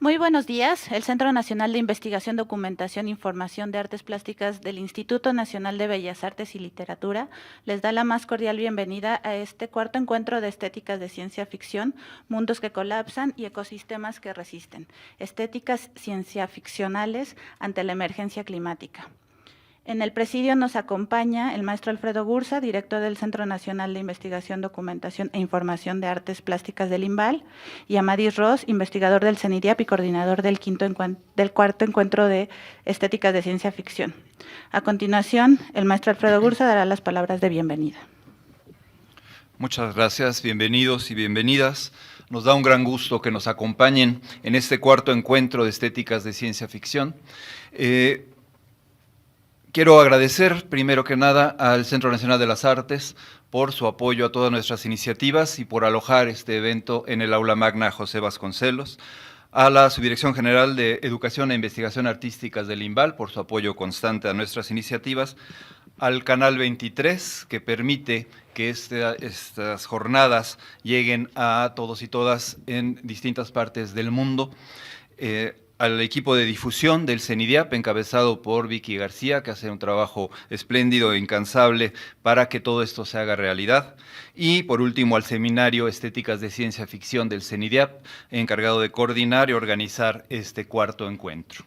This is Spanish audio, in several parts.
Muy buenos días. El Centro Nacional de Investigación, Documentación e Información de Artes Plásticas del Instituto Nacional de Bellas Artes y Literatura les da la más cordial bienvenida a este cuarto encuentro de estéticas de ciencia ficción, mundos que colapsan y ecosistemas que resisten, estéticas cienciaficcionales ante la emergencia climática. En el presidio nos acompaña el maestro Alfredo Gursa, director del Centro Nacional de Investigación, Documentación e Información de Artes Plásticas del INVAL, y Amadís Ros, investigador del CENIDIAP y coordinador del cuarto encuentro de Estéticas de Ciencia Ficción. A continuación, el maestro Alfredo Gursa dará las palabras de bienvenida. Muchas gracias, bienvenidos y bienvenidas. Nos da un gran gusto que nos acompañen en este cuarto encuentro de Estéticas de Ciencia Ficción. Quiero agradecer, primero que nada, al Centro Nacional de las Artes por su apoyo a todas nuestras iniciativas y por alojar este evento en el Aula Magna José Vasconcelos, a la Subdirección General de Educación e Investigación Artísticas del INVAL por su apoyo constante a nuestras iniciativas, al Canal 23, que permite que estas jornadas lleguen a todos y todas en distintas partes del mundo, al equipo de difusión del CENIDIAP, encabezado por Vicky García, que hace un trabajo espléndido e incansable para que todo esto se haga realidad. Y, por último, al Seminario Estéticas de Ciencia Ficción del CENIDIAP, encargado de coordinar y organizar este cuarto encuentro.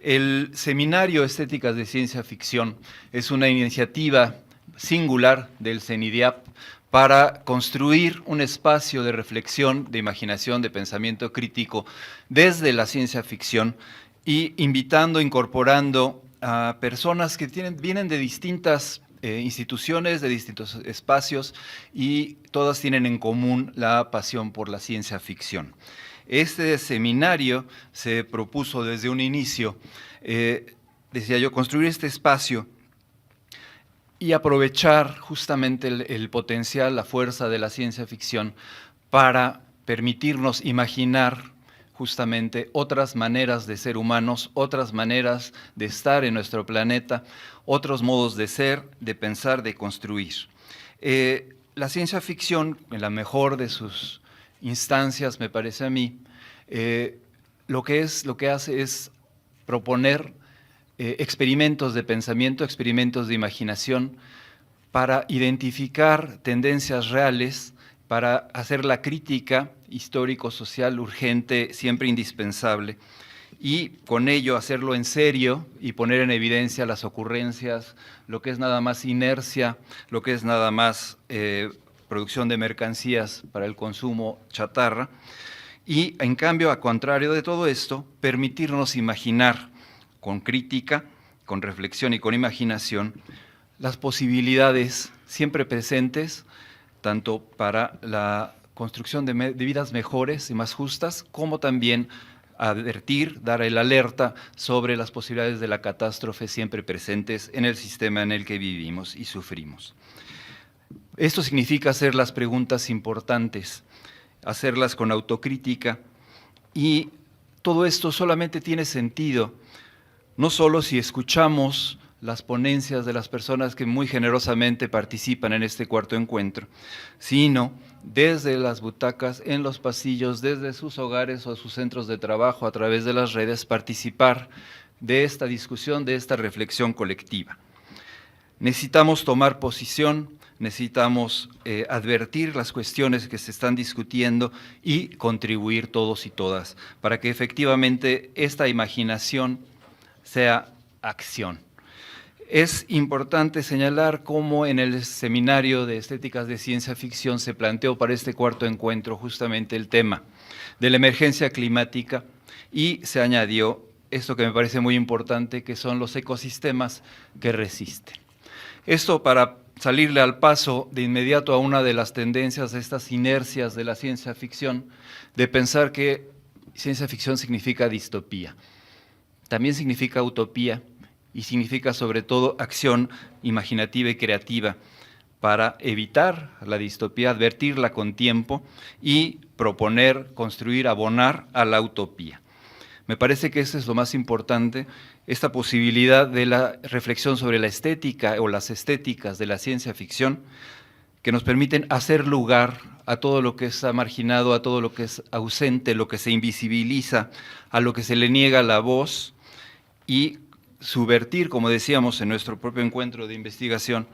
El Seminario Estéticas de Ciencia Ficción es una iniciativa singular del CENIDIAP para construir un espacio de reflexión, de imaginación, de pensamiento crítico desde la ciencia ficción y incorporando a personas que vienen de distintas instituciones, de distintos espacios y todas tienen en común la pasión por la ciencia ficción. Este seminario se propuso desde un inicio, decía yo, construir este espacio y aprovechar justamente el potencial, la fuerza de la ciencia ficción para permitirnos imaginar justamente otras maneras de ser humanos, otras maneras de estar en nuestro planeta, otros modos de ser, de pensar, de construir. La ciencia ficción, en la mejor de sus instancias, me parece a mí, lo que hace es proponer experimentos de pensamiento, experimentos de imaginación, para identificar tendencias reales, para hacer la crítica histórico-social urgente, siempre indispensable, y con ello hacerlo en serio y poner en evidencia las ocurrencias, lo que es nada más inercia, lo que es nada más producción de mercancías para el consumo chatarra, y en cambio, a contrario de todo esto, permitirnos imaginar con crítica, con reflexión y con imaginación, las posibilidades siempre presentes, tanto para la construcción de vidas mejores y más justas, como también advertir, dar el alerta sobre las posibilidades de la catástrofe siempre presentes en el sistema en el que vivimos y sufrimos. Esto significa hacer las preguntas importantes, hacerlas con autocrítica, y todo esto solamente tiene sentido no solo si escuchamos las ponencias de las personas que muy generosamente participan en este cuarto encuentro, sino desde las butacas, en los pasillos, desde sus hogares o sus centros de trabajo, a través de las redes, participar de esta discusión, de esta reflexión colectiva. Necesitamos tomar posición, necesitamos advertir las cuestiones que se están discutiendo y contribuir todos y todas para que efectivamente esta imaginación sea acción. Es importante señalar cómo en el Seminario de Estéticas de Ciencia Ficción se planteó para este cuarto encuentro justamente el tema de la emergencia climática y se añadió esto que me parece muy importante, que son los ecosistemas que resisten. Esto para salirle al paso de inmediato a una de las tendencias de estas inercias de la ciencia ficción, de pensar que ciencia ficción significa distopía. También significa utopía y significa sobre todo acción imaginativa y creativa para evitar la distopía, advertirla con tiempo y proponer, construir, abonar a la utopía. Me parece que eso es lo más importante, esta posibilidad de la reflexión sobre la estética o las estéticas de la ciencia ficción que nos permiten hacer lugar a todo lo que está marginado, a todo lo que es ausente, lo que se invisibiliza, a lo que se le niega la voz, y subvertir, como decíamos en nuestro propio encuentro de investigación,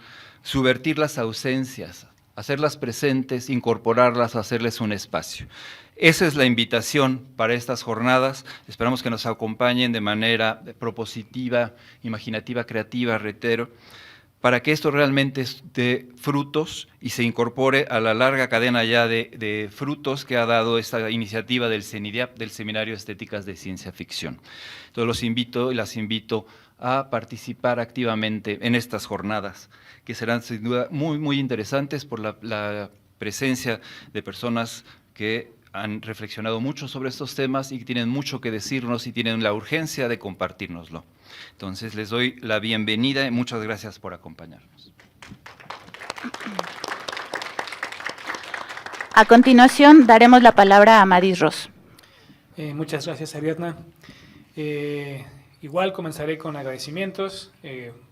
subvertir las ausencias, hacerlas presentes, incorporarlas, hacerles un espacio. Esa es la invitación para estas jornadas. Esperamos que nos acompañen de manera propositiva, imaginativa, creativa, reitero, para que esto realmente dé frutos y se incorpore a la larga cadena ya de frutos que ha dado esta iniciativa del CENIDIAP, del Seminario de Estéticas de Ciencia Ficción. Entonces los invito y las invito a participar activamente en estas jornadas, que serán sin duda muy, muy interesantes por la presencia de personas que han reflexionado mucho sobre estos temas y que tienen mucho que decirnos y tienen la urgencia de compartírnoslo. Entonces, les doy la bienvenida y muchas gracias por acompañarnos. A continuación, daremos la palabra a Amadís Ros. Muchas gracias, Ariadna. Igual comenzaré con agradecimientos,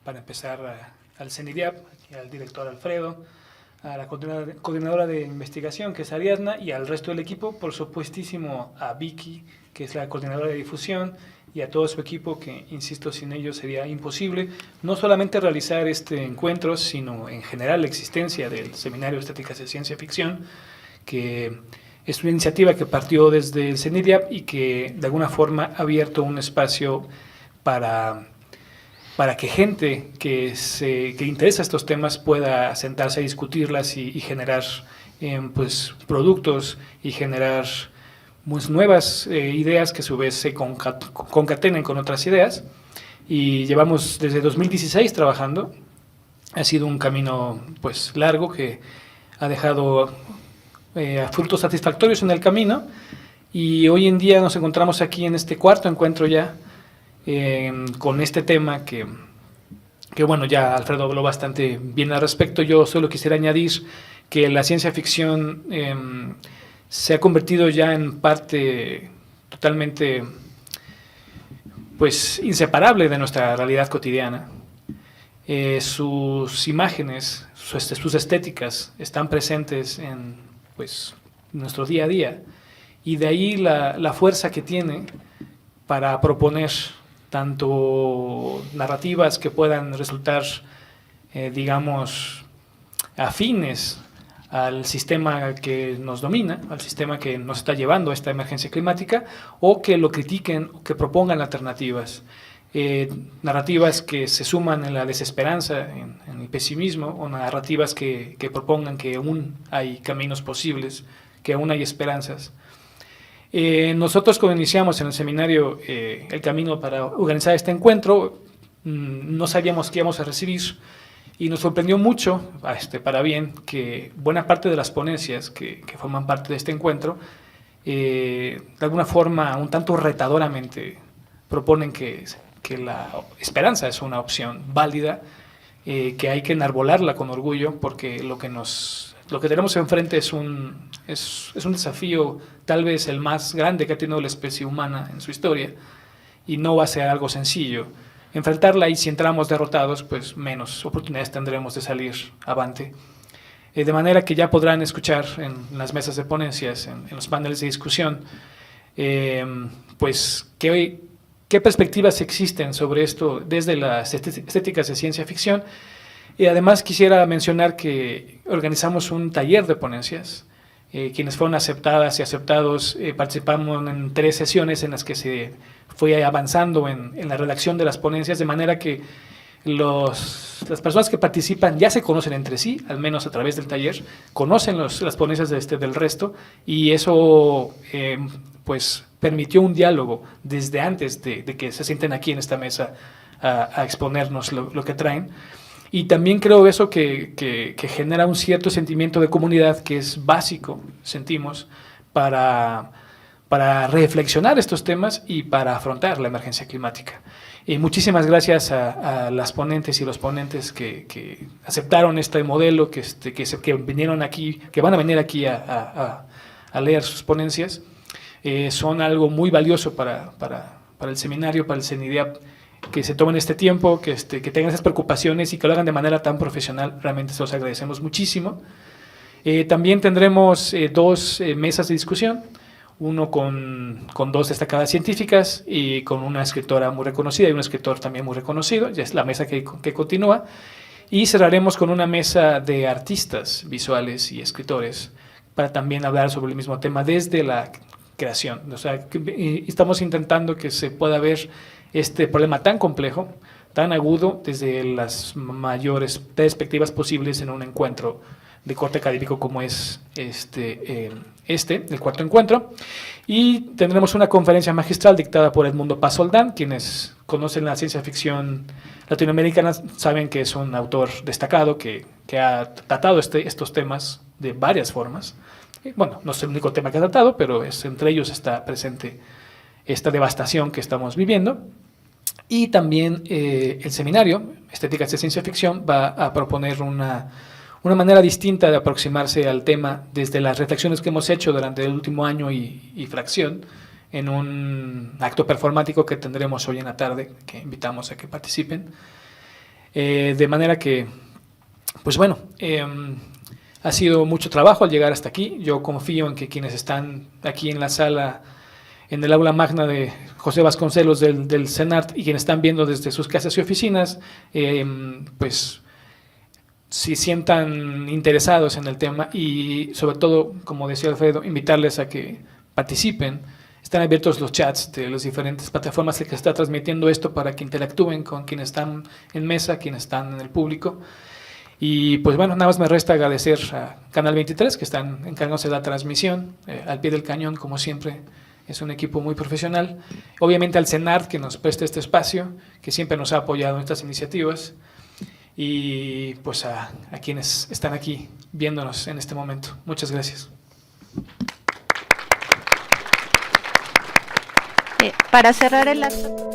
para empezar al CENIDIAP, al director Alfredo, a la coordinadora de investigación, que es Ariadna, y al resto del equipo, por supuestísimo a Vicky, que es la coordinadora de difusión, y a todo su equipo, que, insisto, sin ellos sería imposible no solamente realizar este encuentro, sino en general la existencia del Seminario de Estéticas de Ciencia Ficción, que es una iniciativa que partió desde el CENIDIAP y que de alguna forma ha abierto un espacio para que gente que interesa estos temas pueda sentarse a discutirlas y generar pues, productos y generar pues, nuevas ideas que a su vez se concatenen con otras ideas. Y llevamos desde 2016 trabajando. Ha sido un camino pues, largo que ha dejado frutos satisfactorios en el camino, y hoy en día nos encontramos aquí en este cuarto encuentro ya con este tema que bueno, ya Alfredo habló bastante bien al respecto. Yo solo quisiera añadir que la ciencia ficción se ha convertido ya en parte totalmente pues inseparable de nuestra realidad cotidiana. Sus imágenes, sus estéticas están presentes en pues, nuestro día a día, y de ahí la fuerza que tiene para proponer tanto narrativas que puedan resultar, digamos, afines al sistema que nos domina, al sistema que nos está llevando a esta emergencia climática, o que lo critiquen, o que propongan alternativas. Narrativas que se suman en la desesperanza, en el pesimismo, o narrativas que propongan que aún hay caminos posibles, que aún hay esperanzas. Nosotros, cuando iniciamos en el seminario el camino para organizar este encuentro, no sabíamos qué íbamos a recibir, y nos sorprendió mucho, para bien, que buena parte de las ponencias que forman parte de este encuentro, de alguna forma, un tanto retadoramente, proponen que la esperanza es una opción válida, que hay que enarbolarla con orgullo, porque lo que tenemos enfrente es un desafío tal vez el más grande que ha tenido la especie humana en su historia, y no va a ser algo sencillo enfrentarla, y si entramos derrotados, pues menos oportunidades tendremos de salir avante. De manera que ya podrán escuchar en las mesas de ponencias, en los paneles de discusión, pues qué perspectivas existen sobre esto desde las estéticas de ciencia ficción. Y además quisiera mencionar que organizamos un taller de ponencias. Quienes fueron aceptadas y aceptados participamos en 3 sesiones en las que se fue avanzando en la redacción de las ponencias, de manera que las personas que participan ya se conocen entre sí, al menos a través del taller, conocen las ponencias del resto, y eso pues permitió un diálogo desde antes de que se sienten aquí en esta mesa a exponernos lo que traen. Y también creo eso que genera un cierto sentimiento de comunidad que es básico, sentimos, para reflexionar estos temas y para afrontar la emergencia climática. Y muchísimas gracias a las ponentes y los ponentes que aceptaron este modelo, que vinieron aquí, que van a venir aquí a leer sus ponencias. Son algo muy valioso para el seminario, para el CENIDIAP, que se tomen este tiempo, que tengan esas preocupaciones y que lo hagan de manera tan profesional. Realmente se los agradecemos muchísimo. También tendremos dos mesas de discusión, uno con dos destacadas científicas y con una escritora muy reconocida y un escritor también muy reconocido, ya es la mesa que continúa, y cerraremos con una mesa de artistas visuales y escritores para también hablar sobre el mismo tema desde la creación. O sea, estamos intentando que se pueda ver este problema tan complejo, tan agudo, desde las mayores perspectivas posibles en un encuentro de corte académico como es el cuarto encuentro. Y tendremos una conferencia magistral dictada por Edmundo Paz Soldán. Quienes conocen la ciencia ficción latinoamericana saben que es un autor destacado que ha tratado estos temas de varias formas. Bueno, no es el único tema que ha tratado, pero entre ellos está presente esta devastación que estamos viviendo. Y también el seminario Estéticas de Ciencia Ficción va a proponer una manera distinta de aproximarse al tema desde las reflexiones que hemos hecho durante el último año y fracción en un acto performático que tendremos hoy en la tarde, que invitamos a que participen. De manera que, pues bueno, ha sido mucho trabajo al llegar hasta aquí. Yo confío en que quienes están aquí en la sala, en el aula magna de José Vasconcelos del CENART, y quienes están viendo desde sus casas y oficinas, pues si sientan interesados en el tema y sobre todo, como decía Alfredo, invitarles a que participen. Están abiertos los chats de las diferentes plataformas que está transmitiendo esto para que interactúen con quienes están en mesa, quienes están en el público. Y pues bueno, nada más me resta agradecer a Canal 23, que están encargándose de la transmisión, al pie del cañón, como siempre. Es un equipo muy profesional. Obviamente al CENART, que nos presta este espacio, que siempre nos ha apoyado en estas iniciativas. Y pues a quienes están aquí viéndonos en este momento. Muchas gracias. Para cerrar el acto.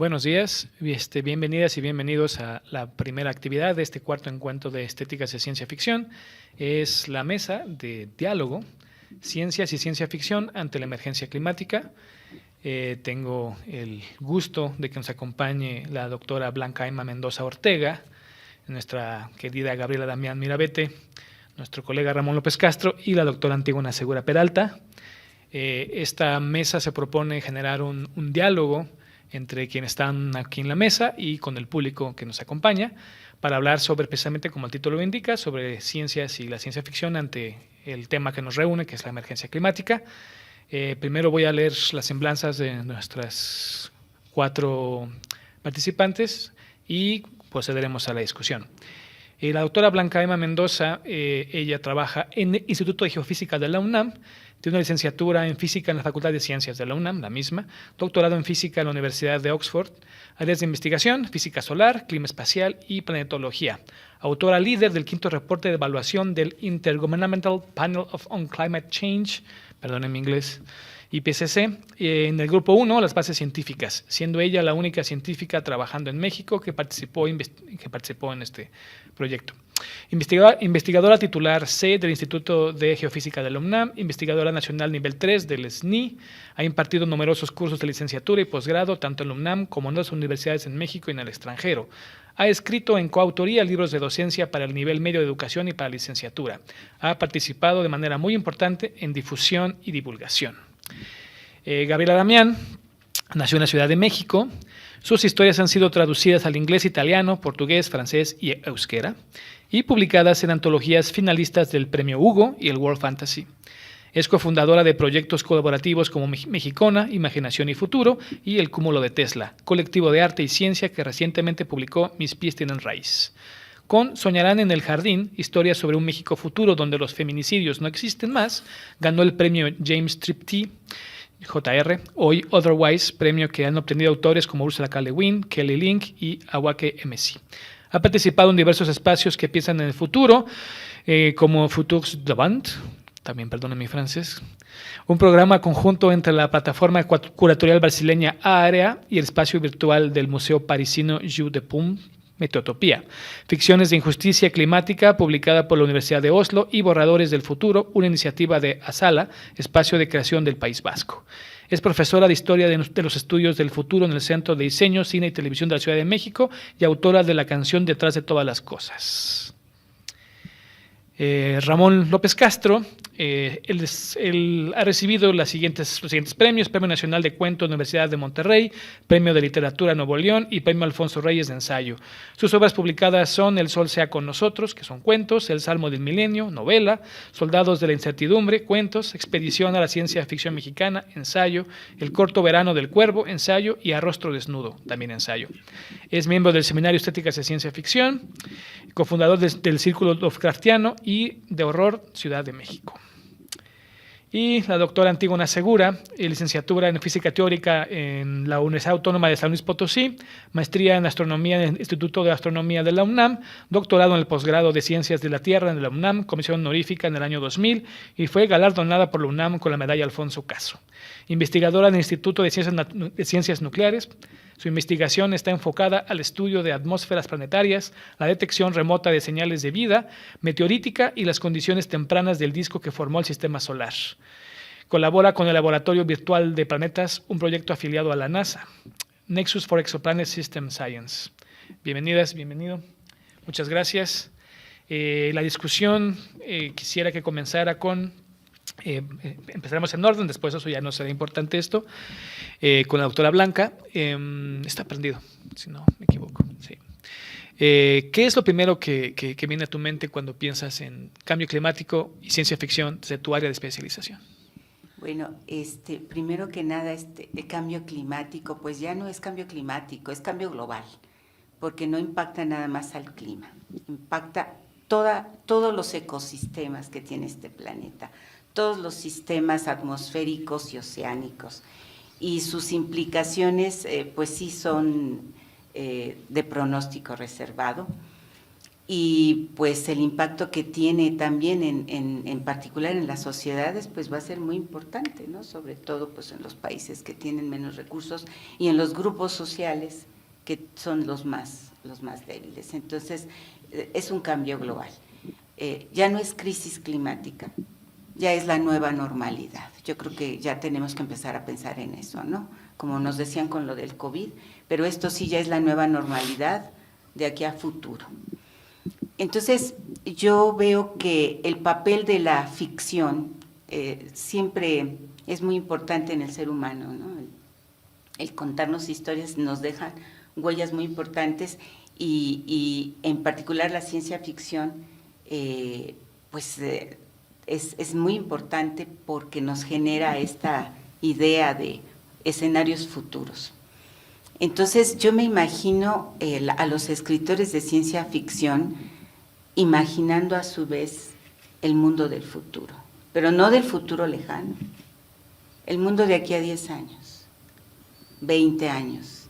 Buenos días, bienvenidas y bienvenidos a la primera actividad de este cuarto encuentro de Estéticas de Ciencia Ficción. Es la mesa de diálogo Ciencias y Ciencia Ficción ante la emergencia climática. Tengo el gusto de que nos acompañe la doctora Blanca Emma Mendoza Ortega, nuestra querida Gabriela Damián Mirabete, nuestro colega Ramón López Castro y la doctora Antígona Segura Peralta. Esta mesa se propone generar un diálogo entre quienes están aquí en la mesa y con el público que nos acompaña para hablar sobre, precisamente como el título lo indica, sobre ciencias y la ciencia ficción ante el tema que nos reúne, que es la emergencia climática. Primero voy a leer las semblanzas de nuestras 4 participantes y procederemos a la discusión. La doctora Blanca Emma Mendoza, ella trabaja en el Instituto de Geofísica de la UNAM, tiene una licenciatura en Física en la Facultad de Ciencias de la UNAM, la misma, doctorado en Física en la Universidad de Oxford, áreas de investigación, Física solar, Clima espacial y Planetología. Autora líder del 5º reporte de evaluación del Intergovernmental Panel on Climate Change, perdón en mi inglés, IPCC, en el grupo 1, las bases científicas, siendo ella la única científica trabajando en México que participó en este proyecto. Investigadora titular C del Instituto de Geofísica de la UNAM, investigadora nacional nivel 3 del SNI, ha impartido numerosos cursos de licenciatura y posgrado tanto en la UNAM como en otras universidades en México y en el extranjero. Ha escrito en coautoría libros de docencia para el nivel medio de educación y para licenciatura. Ha participado de manera muy importante en difusión y divulgación. Gabriela Damián nació en la Ciudad de México. Sus historias han sido traducidas al inglés, italiano, portugués, francés y euskera y publicadas en antologías finalistas del Premio Hugo y el World Fantasy. Es cofundadora de proyectos colaborativos como Mexicona, Imaginación y Futuro y El Cúmulo de Tesla, colectivo de arte y ciencia que recientemente publicó Mis pies tienen raíz. Con Soñarán en el jardín, historias sobre un México futuro donde los feminicidios no existen más, ganó el premio James Triptych Jr., hoy Otherwise, premio que han obtenido autores como Ursula K. Le Guin, Kelly Link y Awake M.C. Ha participado en diversos espacios que piensan en el futuro, como Futurs Devant, también perdonen mi francés, un programa conjunto entre la plataforma curatorial brasileña Área y el espacio virtual del Museo Parisino Jeu de Paume, Meteotopía, Ficciones de Injusticia Climática, publicada por la Universidad de Oslo, y Borradores del Futuro, una iniciativa de Asala, espacio de creación del País Vasco. Es profesora de Historia de los Estudios del Futuro en el Centro de Diseño, Cine y Televisión de la Ciudad de México y autora de la canción Detrás de todas las cosas. Ramón López Castro, él ha recibido los siguientes premios: Premio Nacional de Cuento Universidad de Monterrey, Premio de Literatura Nuevo León y Premio Alfonso Reyes de Ensayo. Sus obras publicadas son El Sol sea con nosotros, que son cuentos, El Salmo del Milenio, novela, Soldados de la Incertidumbre, cuentos, Expedición a la Ciencia Ficción Mexicana, ensayo, El Corto Verano del Cuervo, ensayo, y A Rostro Desnudo, también ensayo. Es miembro del Seminario Estéticas de Ciencia Ficción, cofundador del Círculo Lovecraftiano y de Horror Ciudad de México. Y la doctora Antígona Segura, licenciatura en Física Teórica en la Universidad Autónoma de San Luis Potosí, maestría en Astronomía en el Instituto de Astronomía de la UNAM, doctorado en el posgrado de Ciencias de la Tierra en la UNAM, comisión honorífica en el año 2000 y fue galardonada por la UNAM con la medalla Alfonso Caso. Investigadora en el Instituto de Ciencias Nucleares. Su investigación está enfocada al estudio de atmósferas planetarias, la detección remota de señales de vida meteorítica y las condiciones tempranas del disco que formó el sistema solar. Colabora con el Laboratorio Virtual de Planetas, un proyecto afiliado a la NASA, Nexus for Exoplanet System Science. Bienvenidas, bienvenido. Muchas gracias. La discusión quisiera que comenzara con... empezaremos en orden, después eso ya no será importante esto, con la doctora Blanca. Está prendido, si no me equivoco. Sí. ¿Qué es lo primero que viene a tu mente cuando piensas en cambio climático y ciencia ficción desde tu área de especialización? Bueno, primero que nada, el cambio climático, pues ya no es cambio climático, es cambio global, porque no impacta nada más al clima, impacta todos los ecosistemas que tiene este planeta, todos los sistemas atmosféricos y oceánicos, y sus implicaciones pues sí son de pronóstico reservado, y pues el impacto que tiene también en particular en las sociedades pues va a ser muy importante, ¿no? Sobre todo pues en los países que tienen menos recursos y en los grupos sociales que son los más débiles. Entonces es un cambio global. Ya no es crisis climática, ya es la nueva normalidad. Yo creo que ya tenemos que empezar a pensar en eso, ¿no? Como nos decían con lo del COVID, pero esto sí ya es la nueva normalidad de aquí a futuro. Entonces, yo veo que el papel de la ficción siempre es muy importante en el ser humano, ¿no? El contarnos historias nos deja huellas muy importantes y en particular la ciencia ficción, es muy importante porque nos genera esta idea de escenarios futuros. Entonces, yo me imagino a los escritores de ciencia ficción imaginando a su vez el mundo del futuro, pero no del futuro lejano, el mundo de aquí a 10 años, 20 años,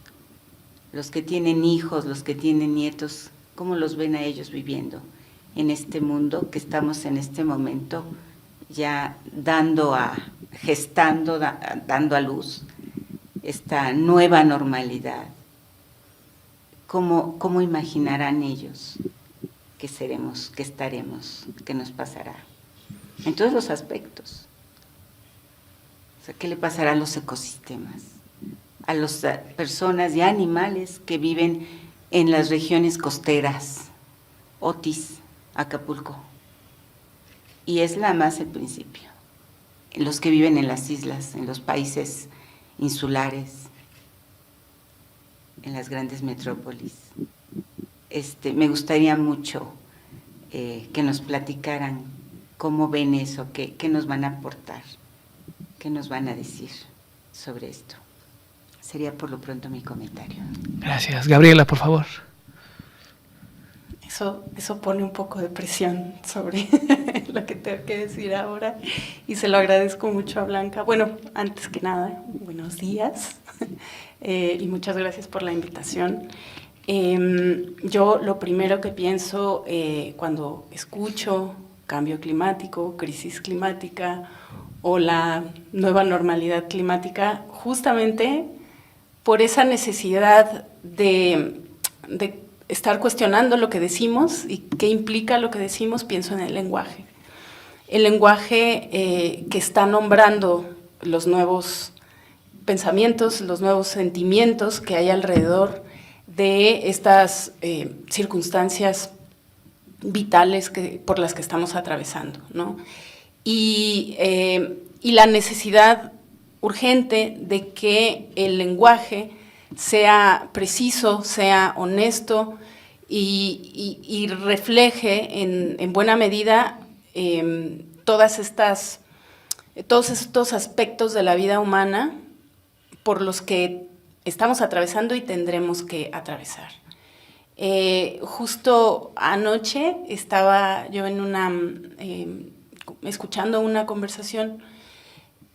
los que tienen hijos, los que tienen nietos, ¿cómo los ven a ellos viviendo en este mundo que estamos en este momento ya gestando, dando a luz esta nueva normalidad? ¿Cómo imaginarán ellos que seremos, que estaremos, que nos pasará? En todos los aspectos. O sea, ¿qué le pasará a los ecosistemas? A las personas y animales que viven en las regiones costeras, Otis, Acapulco. Y es nada más el principio. Los que viven en las islas, en los países insulares, en las grandes metrópolis. Me gustaría mucho que nos platicaran cómo ven eso, qué nos van a aportar, qué nos van a decir sobre esto. Sería por lo pronto mi comentario. Gracias. Gabriela, por favor. Eso pone un poco de presión sobre lo que tengo que decir ahora y se lo agradezco mucho a Blanca. Bueno, antes que nada, buenos días y muchas gracias por la invitación. Yo lo primero que pienso cuando escucho cambio climático, crisis climática o la nueva normalidad climática, justamente por esa necesidad de estar cuestionando lo que decimos y qué implica lo que decimos, pienso en el lenguaje. El lenguaje que está nombrando los nuevos pensamientos, los nuevos sentimientos que hay alrededor de estas circunstancias vitales por las que estamos atravesando, ¿no? Y la necesidad urgente de que el lenguaje sea preciso, sea honesto y refleje en buena medida todos estos aspectos de la vida humana por los que estamos atravesando y tendremos que atravesar. Justo anoche estaba yo escuchando una conversación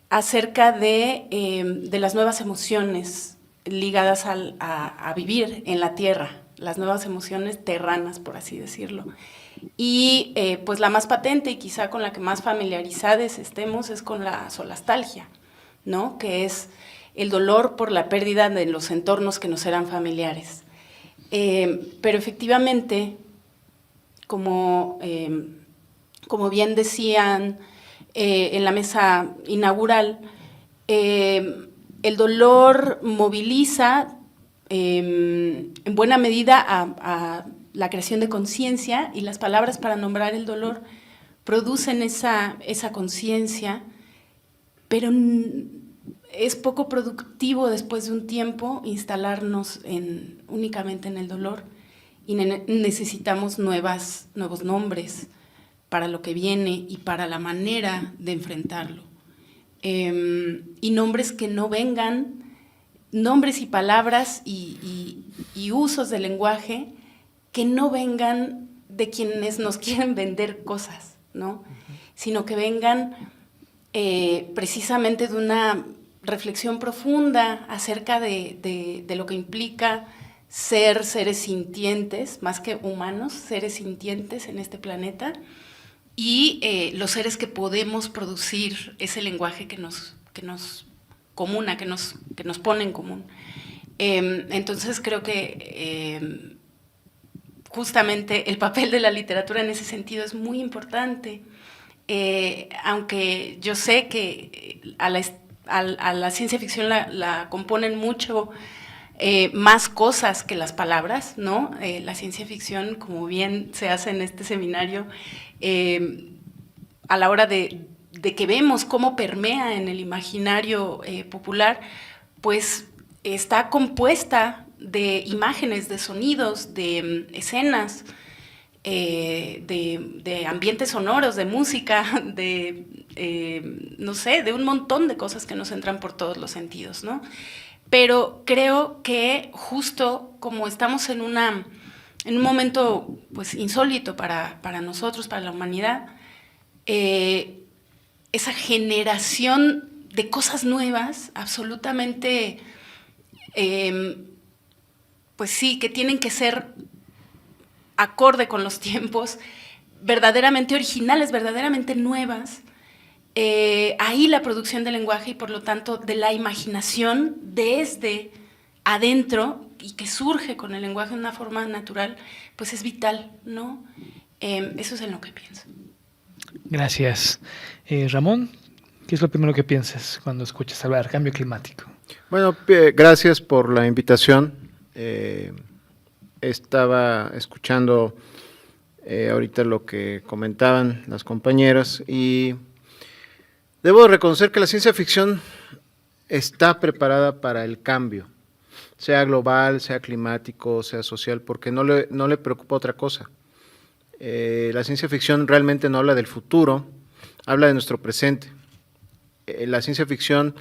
acerca de las nuevas emociones ligadas a vivir en la tierra, las nuevas emociones terranas, por así decirlo. Y pues la más patente y quizá con la que más familiarizados estemos es con la solastalgia, ¿no? Que es el dolor por la pérdida de los entornos que nos eran familiares. Pero efectivamente, como bien decían en la mesa inaugural, el dolor moviliza en buena medida a la creación de conciencia y las palabras para nombrar el dolor producen esa conciencia, pero es poco productivo después de un tiempo instalarnos únicamente en el dolor y necesitamos nuevos nombres para lo que viene y para la manera de enfrentarlo. Y nombres que no vengan, nombres y palabras y usos del lenguaje que no vengan de quienes nos quieren vender cosas, ¿no? Sino que vengan precisamente de una reflexión profunda acerca de lo que implica ser seres sintientes, más que humanos, seres sintientes en este planeta, y los seres que podemos producir ese lenguaje que nos comuna, que nos pone en común. Entonces creo que justamente el papel de la literatura en ese sentido es muy importante aunque yo sé que a la ciencia ficción la componen mucho más cosas que las palabras, ¿no? La ciencia ficción, como bien se hace en este seminario, a la hora de que vemos cómo permea en el imaginario popular, pues está compuesta de imágenes, de sonidos, de escenas, de ambientes sonoros, de música, no sé, de un montón de cosas que nos entran por todos los sentidos, ¿no? Pero creo que justo como estamos en un momento pues insólito para nosotros, para la humanidad, esa generación de cosas nuevas, absolutamente, pues sí, que tienen que ser acorde con los tiempos, verdaderamente originales, verdaderamente nuevas, ahí la producción del lenguaje y por lo tanto de la imaginación desde adentro y que surge con el lenguaje de una forma natural, pues es vital, ¿no? Eso es en lo que pienso. Gracias. Ramón, ¿qué es lo primero que piensas cuando escuchas hablar cambio climático? Bueno, gracias por la invitación. Estaba escuchando ahorita lo que comentaban las compañeras y debo reconocer que la ciencia ficción está preparada para el cambio, sea global, sea climático, sea social, porque no le preocupa otra cosa. La ciencia ficción realmente no habla del futuro, habla de nuestro presente. La ciencia ficción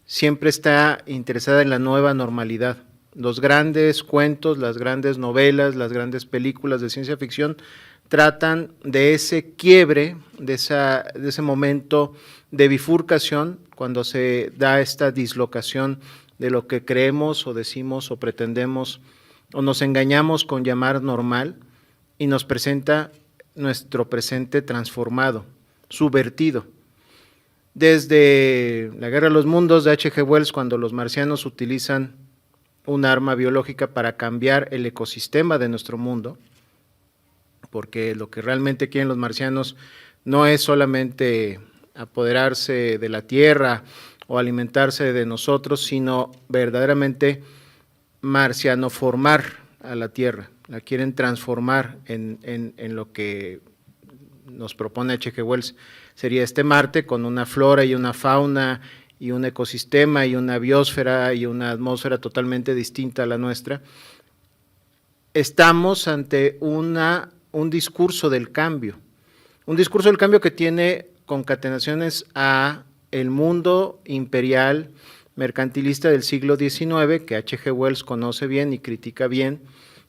siempre está interesada en la nueva normalidad. Los grandes cuentos, las grandes novelas, las grandes películas de ciencia ficción tratan de ese quiebre, de ese momento de bifurcación, cuando se da esta dislocación de lo que creemos o decimos o pretendemos o nos engañamos con llamar normal y nos presenta nuestro presente transformado, subvertido. Desde La Guerra de los Mundos de H.G. Wells, cuando los marcianos utilizan un arma biológica para cambiar el ecosistema de nuestro mundo, porque lo que realmente quieren los marcianos no es solamente apoderarse de la Tierra o alimentarse de nosotros, sino verdaderamente marcianoformar a la Tierra, la quieren transformar en lo que nos propone H.G. Wells, sería este Marte con una flora y una fauna y un ecosistema y una biosfera y una atmósfera totalmente distinta a la nuestra. Estamos ante un discurso del cambio que tiene concatenaciones a el mundo imperial mercantilista del siglo XIX, que H.G. Wells conoce bien y critica bien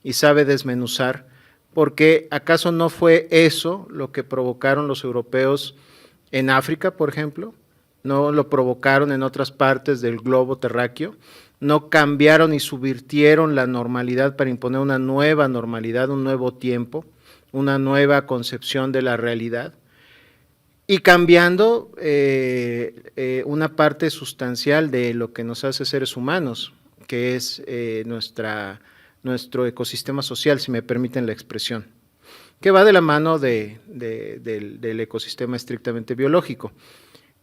y sabe desmenuzar, porque ¿acaso no fue eso lo que provocaron los europeos en África, por ejemplo? ¿No lo provocaron en otras partes del globo terráqueo? ¿No cambiaron y subvirtieron la normalidad para imponer una nueva normalidad, un nuevo tiempo, una nueva concepción de la realidad? Y cambiando una parte sustancial de lo que nos hace seres humanos, que es nuestro ecosistema social, si me permiten la expresión, que va de la mano del ecosistema estrictamente biológico.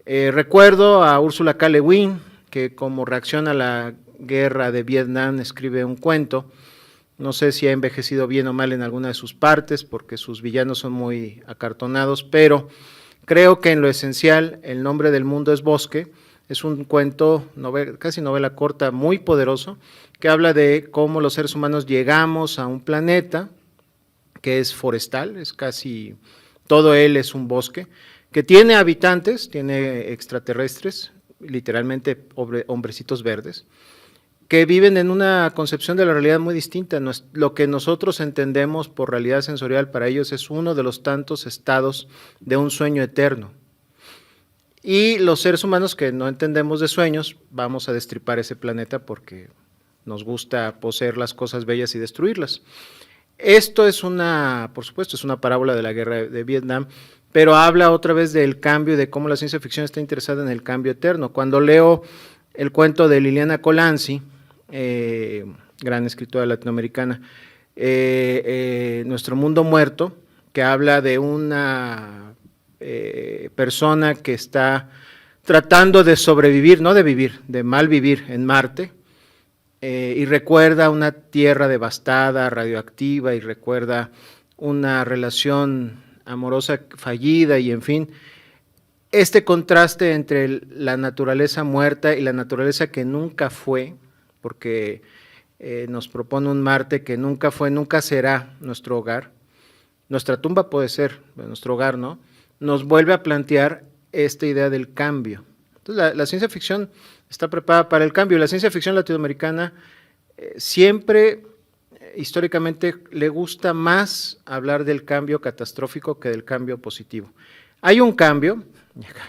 Recuerdo a Ursula K. Le Guin, que como reacción a la guerra de Vietnam escribe un cuento, no sé si ha envejecido bien o mal en alguna de sus partes, porque sus villanos son muy acartonados, pero creo que en lo esencial, El nombre del mundo es bosque, es un cuento, casi novela corta, muy poderoso, que habla de cómo los seres humanos llegamos a un planeta que es forestal, es casi, todo él es un bosque, que tiene habitantes, tiene extraterrestres, literalmente hombrecitos verdes, que viven en una concepción de la realidad muy distinta. Lo que nosotros entendemos por realidad sensorial para ellos es uno de los tantos estados de un sueño eterno. Y los seres humanos que no entendemos de sueños, vamos a destripar ese planeta porque nos gusta poseer las cosas bellas y destruirlas. Esto es por supuesto, es una parábola de la guerra de Vietnam, pero habla otra vez del cambio y de cómo la ciencia ficción está interesada en el cambio eterno. Cuando leo el cuento de Liliana Colanzi, gran escritora latinoamericana, Nuestro mundo muerto, que habla de una persona que está tratando de sobrevivir, no de vivir, de mal vivir en Marte, y recuerda una Tierra devastada, radioactiva, y recuerda una relación amorosa fallida y en fin, este contraste entre la naturaleza muerta y la naturaleza que nunca fue, porque nos propone un Marte que nunca fue, nunca será nuestro hogar, nuestra tumba puede ser nuestro hogar, ¿no? Nos vuelve a plantear esta idea del cambio. Entonces, la ciencia ficción está preparada para el cambio. La ciencia ficción latinoamericana siempre, históricamente, le gusta más hablar del cambio catastrófico que del cambio positivo. Hay un cambio,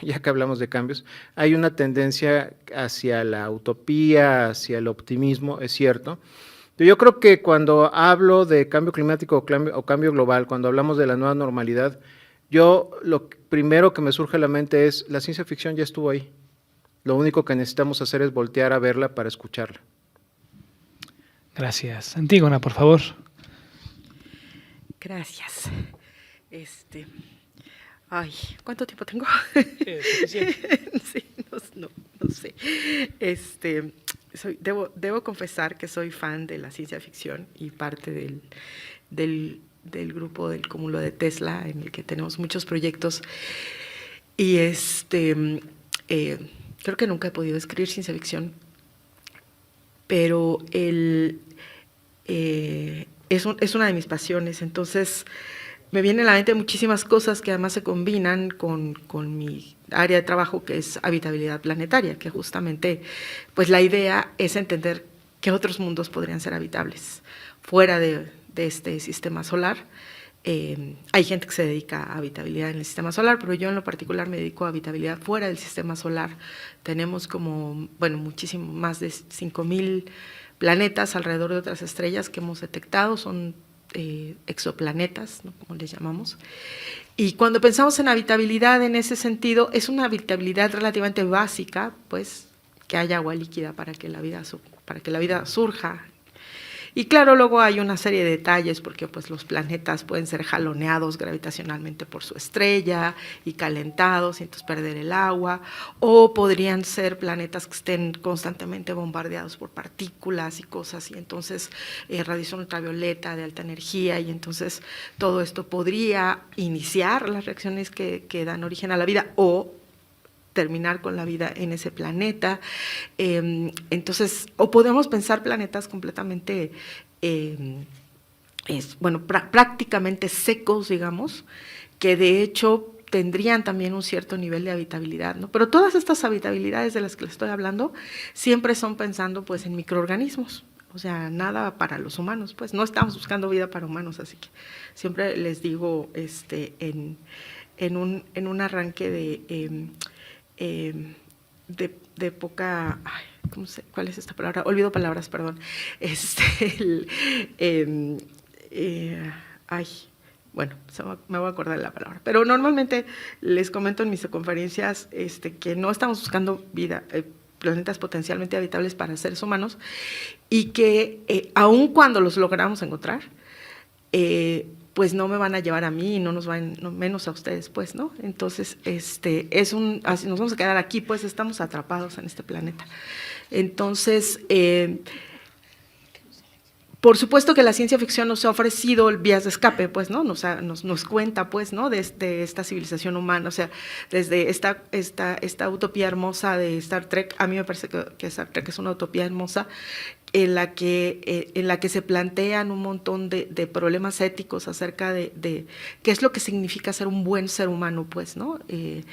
ya que hablamos de cambios, hay una tendencia hacia la utopía, hacia el optimismo, es cierto. Pero yo creo que cuando hablo de cambio climático o cambio global, cuando hablamos de la nueva normalidad, yo lo primero que me surge a la mente es, la ciencia ficción ya estuvo ahí. Lo único que necesitamos hacer es voltear a verla para escucharla. Gracias. Antígona, por favor. Gracias. Ay, ¿cuánto tiempo tengo? Sí, no sé. Debo confesar que soy fan de la ciencia ficción y parte del grupo del Cúmulo de Tesla, en el que tenemos muchos proyectos. Y creo que nunca he podido escribir ciencia ficción, pero es una de mis pasiones. Entonces, me vienen a la mente muchísimas cosas que además se combinan con mi área de trabajo, que es habitabilidad planetaria, que justamente, pues la idea es entender qué otros mundos podrían ser habitables fuera de este sistema solar. Hay gente que se dedica a habitabilidad en el sistema solar, pero yo en lo particular me dedico a habitabilidad fuera del sistema solar. Tenemos muchísimo más de 5,000 planetas alrededor de otras estrellas que hemos detectado, son exoplanetas, ¿no?, como les llamamos. Y cuando pensamos en habitabilidad en ese sentido, es una habitabilidad relativamente básica, pues que haya agua líquida para que la vida surja. Y claro, luego hay una serie de detalles, porque pues los planetas pueden ser jaloneados gravitacionalmente por su estrella y calentados y entonces perder el agua, o podrían ser planetas que estén constantemente bombardeados por partículas y cosas, y entonces radiación ultravioleta de alta energía, y entonces todo esto podría iniciar las reacciones que dan origen a la vida o terminar con la vida en ese planeta. Entonces, o podemos pensar planetas completamente, prácticamente secos, digamos, que de hecho tendrían también un cierto nivel de habitabilidad, ¿no? Pero todas estas habitabilidades de las que les estoy hablando siempre son pensando pues en microorganismos. O sea, nada para los humanos, pues no estamos buscando vida para humanos, así que siempre les digo en un arranque de poca, ¿cuál es esta palabra? Olvido palabras, perdón. Me voy a acordar de la palabra. Pero normalmente les comento en mis conferencias que no estamos buscando vida, planetas potencialmente habitables para seres humanos, y que aun cuando los logramos encontrar, pues no me van a llevar a mí y no menos a ustedes, pues, ¿no? Entonces, así nos vamos a quedar aquí, pues estamos atrapados en este planeta. Entonces, por supuesto que la ciencia ficción nos ha ofrecido vías de escape, pues, ¿no? Nos cuenta, pues, ¿no?, de esta civilización humana, o sea, desde esta utopía hermosa de Star Trek. A mí me parece que Star Trek es una utopía hermosa, en la que se plantean un montón de problemas éticos acerca de qué es lo que significa ser un buen ser humano, pues, ¿no? Y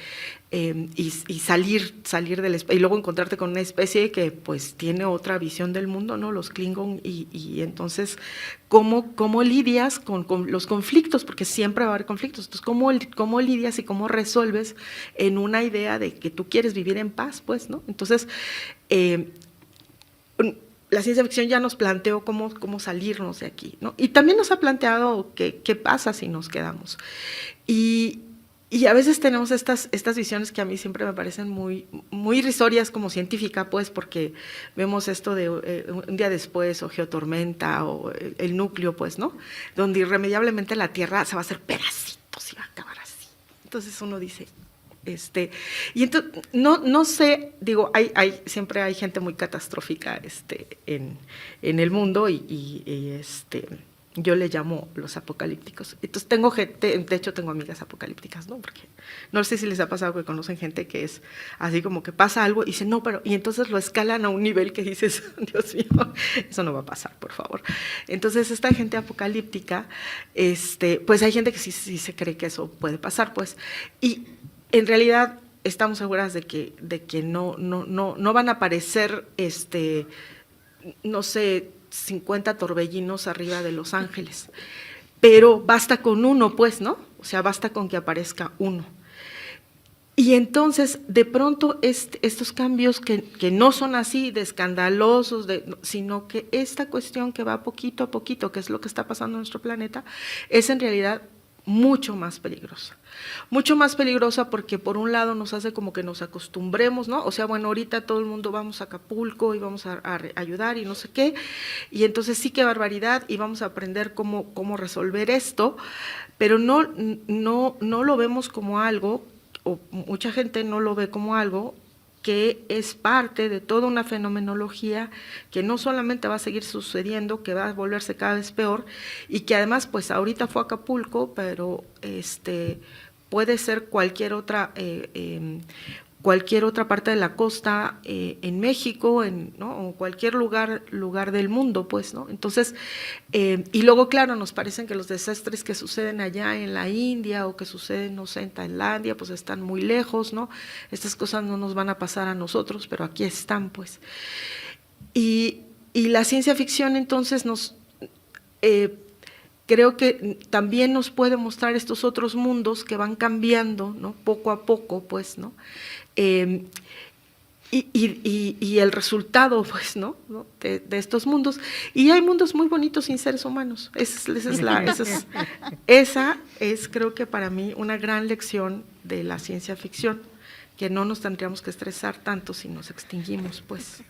salir del espacio, y luego encontrarte con una especie que pues tiene otra visión del mundo, ¿no? Los Klingon, y entonces cómo lidias con los conflictos, porque siempre va a haber conflictos. Entonces, cómo lidias y cómo resuelves en una idea de que tú quieres vivir en paz, pues, ¿no? Entonces, la ciencia ficción ya nos planteó cómo salirnos de aquí, ¿no? Y también nos ha planteado qué pasa si nos quedamos. Y a veces tenemos estas visiones que a mí siempre me parecen muy, muy irrisorias como científica, pues, porque vemos esto de un día después, o geotormenta, o el núcleo, pues, ¿no? Donde irremediablemente la Tierra se va a hacer pedacitos y va a acabar así. Entonces uno dice, y entonces, no sé, digo, siempre hay gente muy catastrófica en el mundo y yo le llamo los apocalípticos. Entonces tengo gente, de hecho tengo amigas apocalípticas, ¿no? Porque no sé si les ha pasado que conocen gente que es así como que pasa algo y dicen, no, pero, y entonces lo escalan a un nivel que dices, Dios mío, eso no va a pasar, por favor. Entonces esta gente apocalíptica, pues hay gente que sí se cree que eso puede pasar, pues, y en realidad estamos seguras de que no van a aparecer, no sé, 50 torbellinos arriba de Los Ángeles, pero basta con uno, pues, ¿no? O sea, basta con que aparezca uno. Y entonces, de pronto, estos cambios que no son así de escandalosos, sino que esta cuestión que va poquito a poquito, que es lo que está pasando en nuestro planeta, es en realidad mucho más peligrosa. Mucho más peligrosa porque por un lado nos hace como que nos acostumbremos, ¿no? O sea, bueno, ahorita todo el mundo vamos a Acapulco y vamos a ayudar y no sé qué, y entonces sí, qué barbaridad, y vamos a aprender cómo resolver esto, pero no lo vemos como algo, o mucha gente no lo ve como algo que es parte de toda una fenomenología que no solamente va a seguir sucediendo, que va a volverse cada vez peor, y que además, pues ahorita fue Acapulco, pero puede ser cualquier otra parte de la costa, en México, ¿no? O cualquier lugar del mundo, pues, ¿no? Entonces, y luego, claro, nos parecen que los desastres que suceden allá en la India o que suceden, no sé, en Tailandia, pues están muy lejos, ¿no? Estas cosas no nos van a pasar a nosotros, pero aquí están, pues. Y la ciencia ficción, entonces, creo que también nos puede mostrar estos otros mundos que van cambiando, ¿no? Poco a poco, pues, ¿no? Y el resultado, pues, ¿no? de estos mundos. Y hay mundos muy bonitos sin seres humanos. Esa es, creo que para mí, una gran lección de la ciencia ficción, que no nos tendríamos que estresar tanto si nos extinguimos, pues.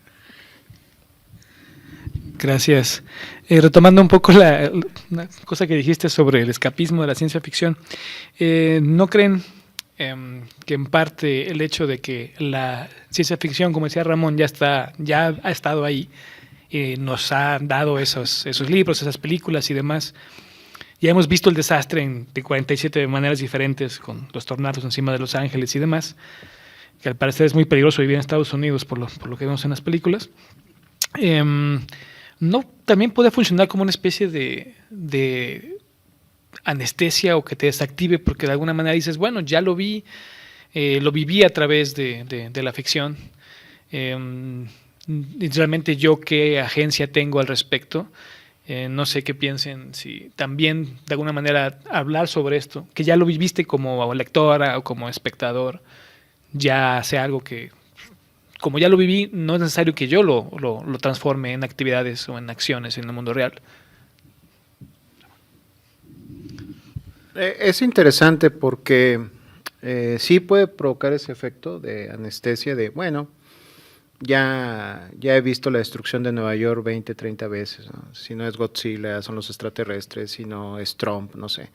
Gracias. Retomando un poco una cosa que dijiste sobre el escapismo de la ciencia ficción, ¿no creen que en parte el hecho de que la ciencia ficción, como decía Ramón, ya ha estado ahí, nos ha dado esos libros, esas películas y demás? Ya hemos visto el desastre de 47 maneras diferentes, con los tornados encima de Los Ángeles y demás, que al parecer es muy peligroso vivir en Estados Unidos por lo que vemos en las películas. ¿No también puede funcionar como una especie de anestesia o que te desactive, porque de alguna manera dices, bueno, ya lo viví a través de la ficción, y realmente yo qué agencia tengo al respecto? No sé qué piensen, si también de alguna manera hablar sobre esto, que ya lo viviste como lectora o como espectador, ya sea algo que, como ya lo viví, no es necesario que yo lo transforme en actividades o en acciones en el mundo real. Es interesante porque sí puede provocar ese efecto de anestesia de, bueno, ya he visto la destrucción de Nueva York 20, 30 veces, ¿no? Si no es Godzilla, son los extraterrestres, si no es Trump, no sé.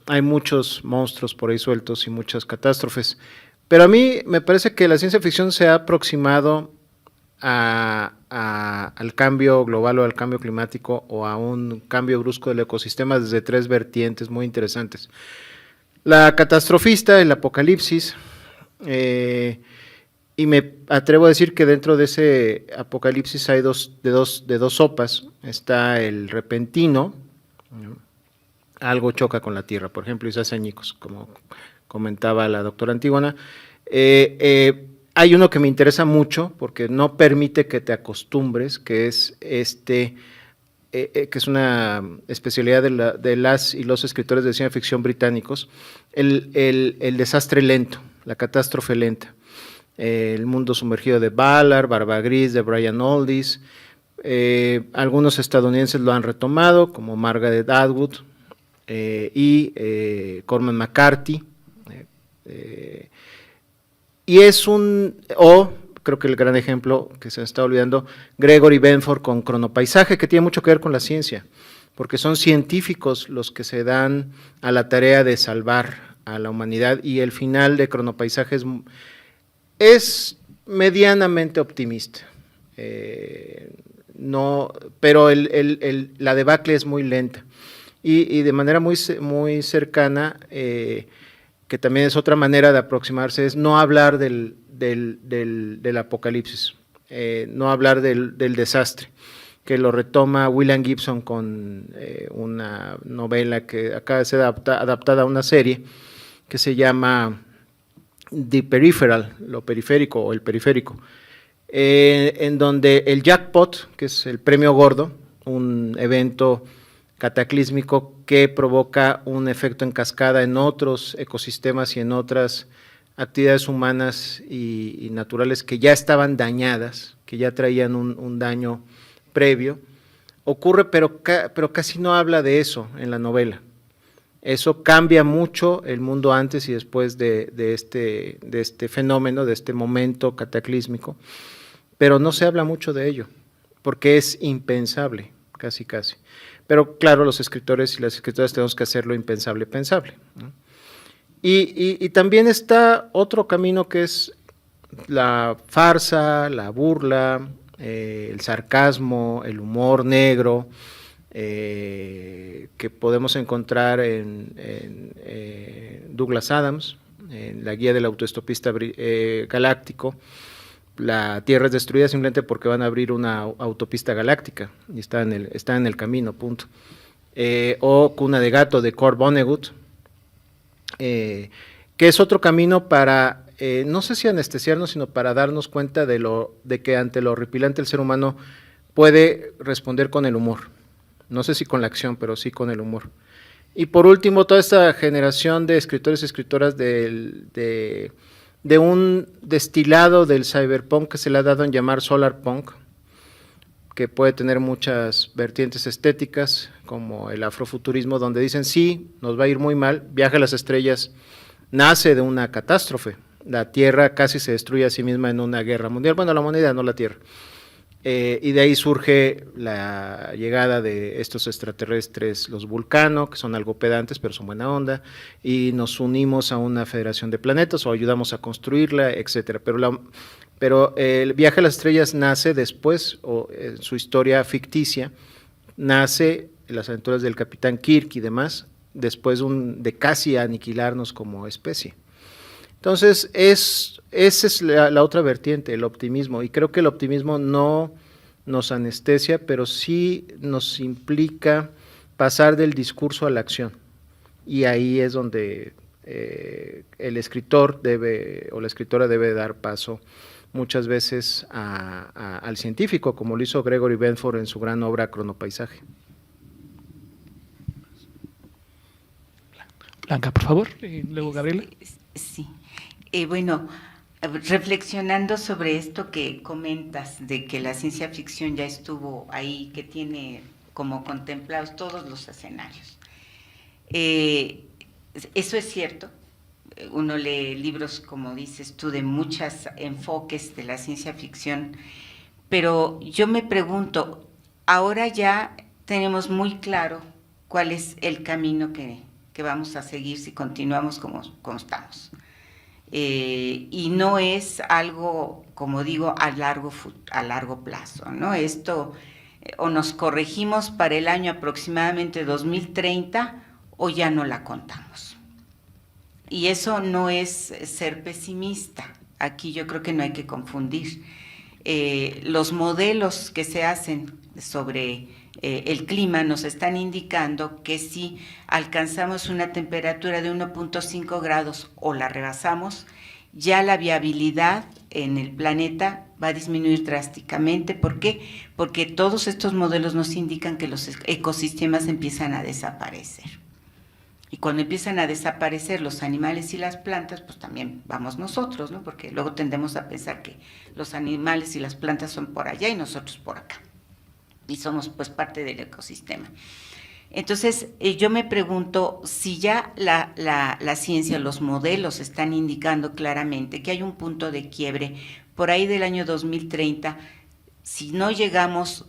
Hay muchos monstruos por ahí sueltos y muchas catástrofes. Pero a mí me parece que la ciencia ficción se ha aproximado al cambio global o al cambio climático o a un cambio brusco del ecosistema desde tres vertientes muy interesantes. La catastrofista, el apocalipsis, y me atrevo a decir que dentro de ese apocalipsis hay de dos sopas. Está el repentino, ¿no? Algo choca con la Tierra, por ejemplo, y se hace añicos, como comentaba la doctora Antígona. Hay uno que me interesa mucho porque no permite que te acostumbres, que es que es una especialidad de las y los escritores de ciencia ficción británicos, el desastre lento, la catástrofe lenta. El mundo sumergido de Ballard, Barba Gris, de Brian Aldiss. Algunos estadounidenses lo han retomado, como Margaret Atwood y Cormac McCarthy. Y es creo que el gran ejemplo que se está olvidando, Gregory Benford con Cronopaisaje, que tiene mucho que ver con la ciencia, porque son científicos los que se dan a la tarea de salvar a la humanidad, y el final de Cronopaisaje es medianamente optimista. No, pero la debacle es muy lenta y de manera muy cercana, que también es otra manera de aproximarse, es no hablar del apocalipsis, no hablar del desastre, que lo retoma William Gibson con una novela que acaba de ser adaptada a una serie que se llama The Peripheral, lo periférico o el periférico, en donde el jackpot, que es el premio gordo, un evento cataclísmico que provoca un efecto en cascada en otros ecosistemas y en otras actividades humanas y naturales que ya estaban dañadas, que ya traían un daño previo, ocurre, pero casi no habla de eso en la novela. Eso cambia mucho el mundo antes y después de este fenómeno, de este momento cataclísmico, pero no se habla mucho de ello, porque es impensable, casi. Pero claro, los escritores y las escritoras tenemos que hacer lo impensable pensable, ¿no? Y también está otro camino que es la farsa, la burla, el sarcasmo, el humor negro, que podemos encontrar en Douglas Adams, en la guía del autoestopista galáctico. La Tierra es destruida simplemente porque van a abrir una autopista galáctica y está en el camino, punto. O Cuna de Gato de Kurt Vonnegut, que es otro camino para, no sé si anestesiarnos, sino para darnos cuenta de que ante lo horripilante el ser humano puede responder con el humor. No sé si con la acción, pero sí con el humor. Y por último, toda esta generación de escritores y escritoras de un destilado del cyberpunk que se le ha dado en llamar solarpunk, que puede tener muchas vertientes estéticas, como el afrofuturismo, donde dicen, sí, nos va a ir muy mal, Viaje a las Estrellas nace de una catástrofe, la Tierra casi se destruye a sí misma en una guerra mundial, bueno, la humanidad, no la Tierra, y de ahí surge la llegada de estos extraterrestres, los Vulcano, que son algo pedantes, pero son buena onda, y nos unimos a una federación de planetas, o ayudamos a construirla, etcétera. Pero el Viaje a las Estrellas nace después, o en su historia ficticia, nace en las aventuras del Capitán Kirk y demás, después de casi aniquilarnos como especie. Entonces, esa es la otra vertiente, el optimismo, y creo que el optimismo no nos anestesia, pero sí nos implica pasar del discurso a la acción, y ahí es donde el escritor o la escritora debe dar paso muchas veces al científico, como lo hizo Gregory Benford en su gran obra Cronopaisaje. Blanca, por favor, y luego Gabriela. Sí. Bueno, reflexionando sobre esto que comentas, de que la ciencia ficción ya estuvo ahí, que tiene como contemplados todos los escenarios. Eso es cierto. Uno lee libros, como dices tú, de muchos enfoques de la ciencia ficción, pero yo me pregunto, ahora ya tenemos muy claro cuál es el camino que vamos a seguir si continuamos como estamos. Y no es algo, como digo, a largo plazo, ¿no? Esto o nos corregimos para el año aproximadamente 2030 o ya no la contamos. Y eso no es ser pesimista. Aquí yo creo que no hay que confundir. Los modelos que se hacen sobre el clima nos están indicando que si alcanzamos una temperatura de 1.5 grados o la rebasamos, ya la viabilidad en el planeta va a disminuir drásticamente. ¿Por qué? Porque todos estos modelos nos indican que los ecosistemas empiezan a desaparecer. Y cuando empiezan a desaparecer los animales y las plantas, pues también vamos nosotros, ¿no? Porque luego tendemos a pensar que los animales y las plantas son por allá y nosotros por acá. Y somos pues parte del ecosistema. Entonces, yo me pregunto si ya la ciencia, los modelos están indicando claramente que hay un punto de quiebre por ahí del año 2030. Si llegamos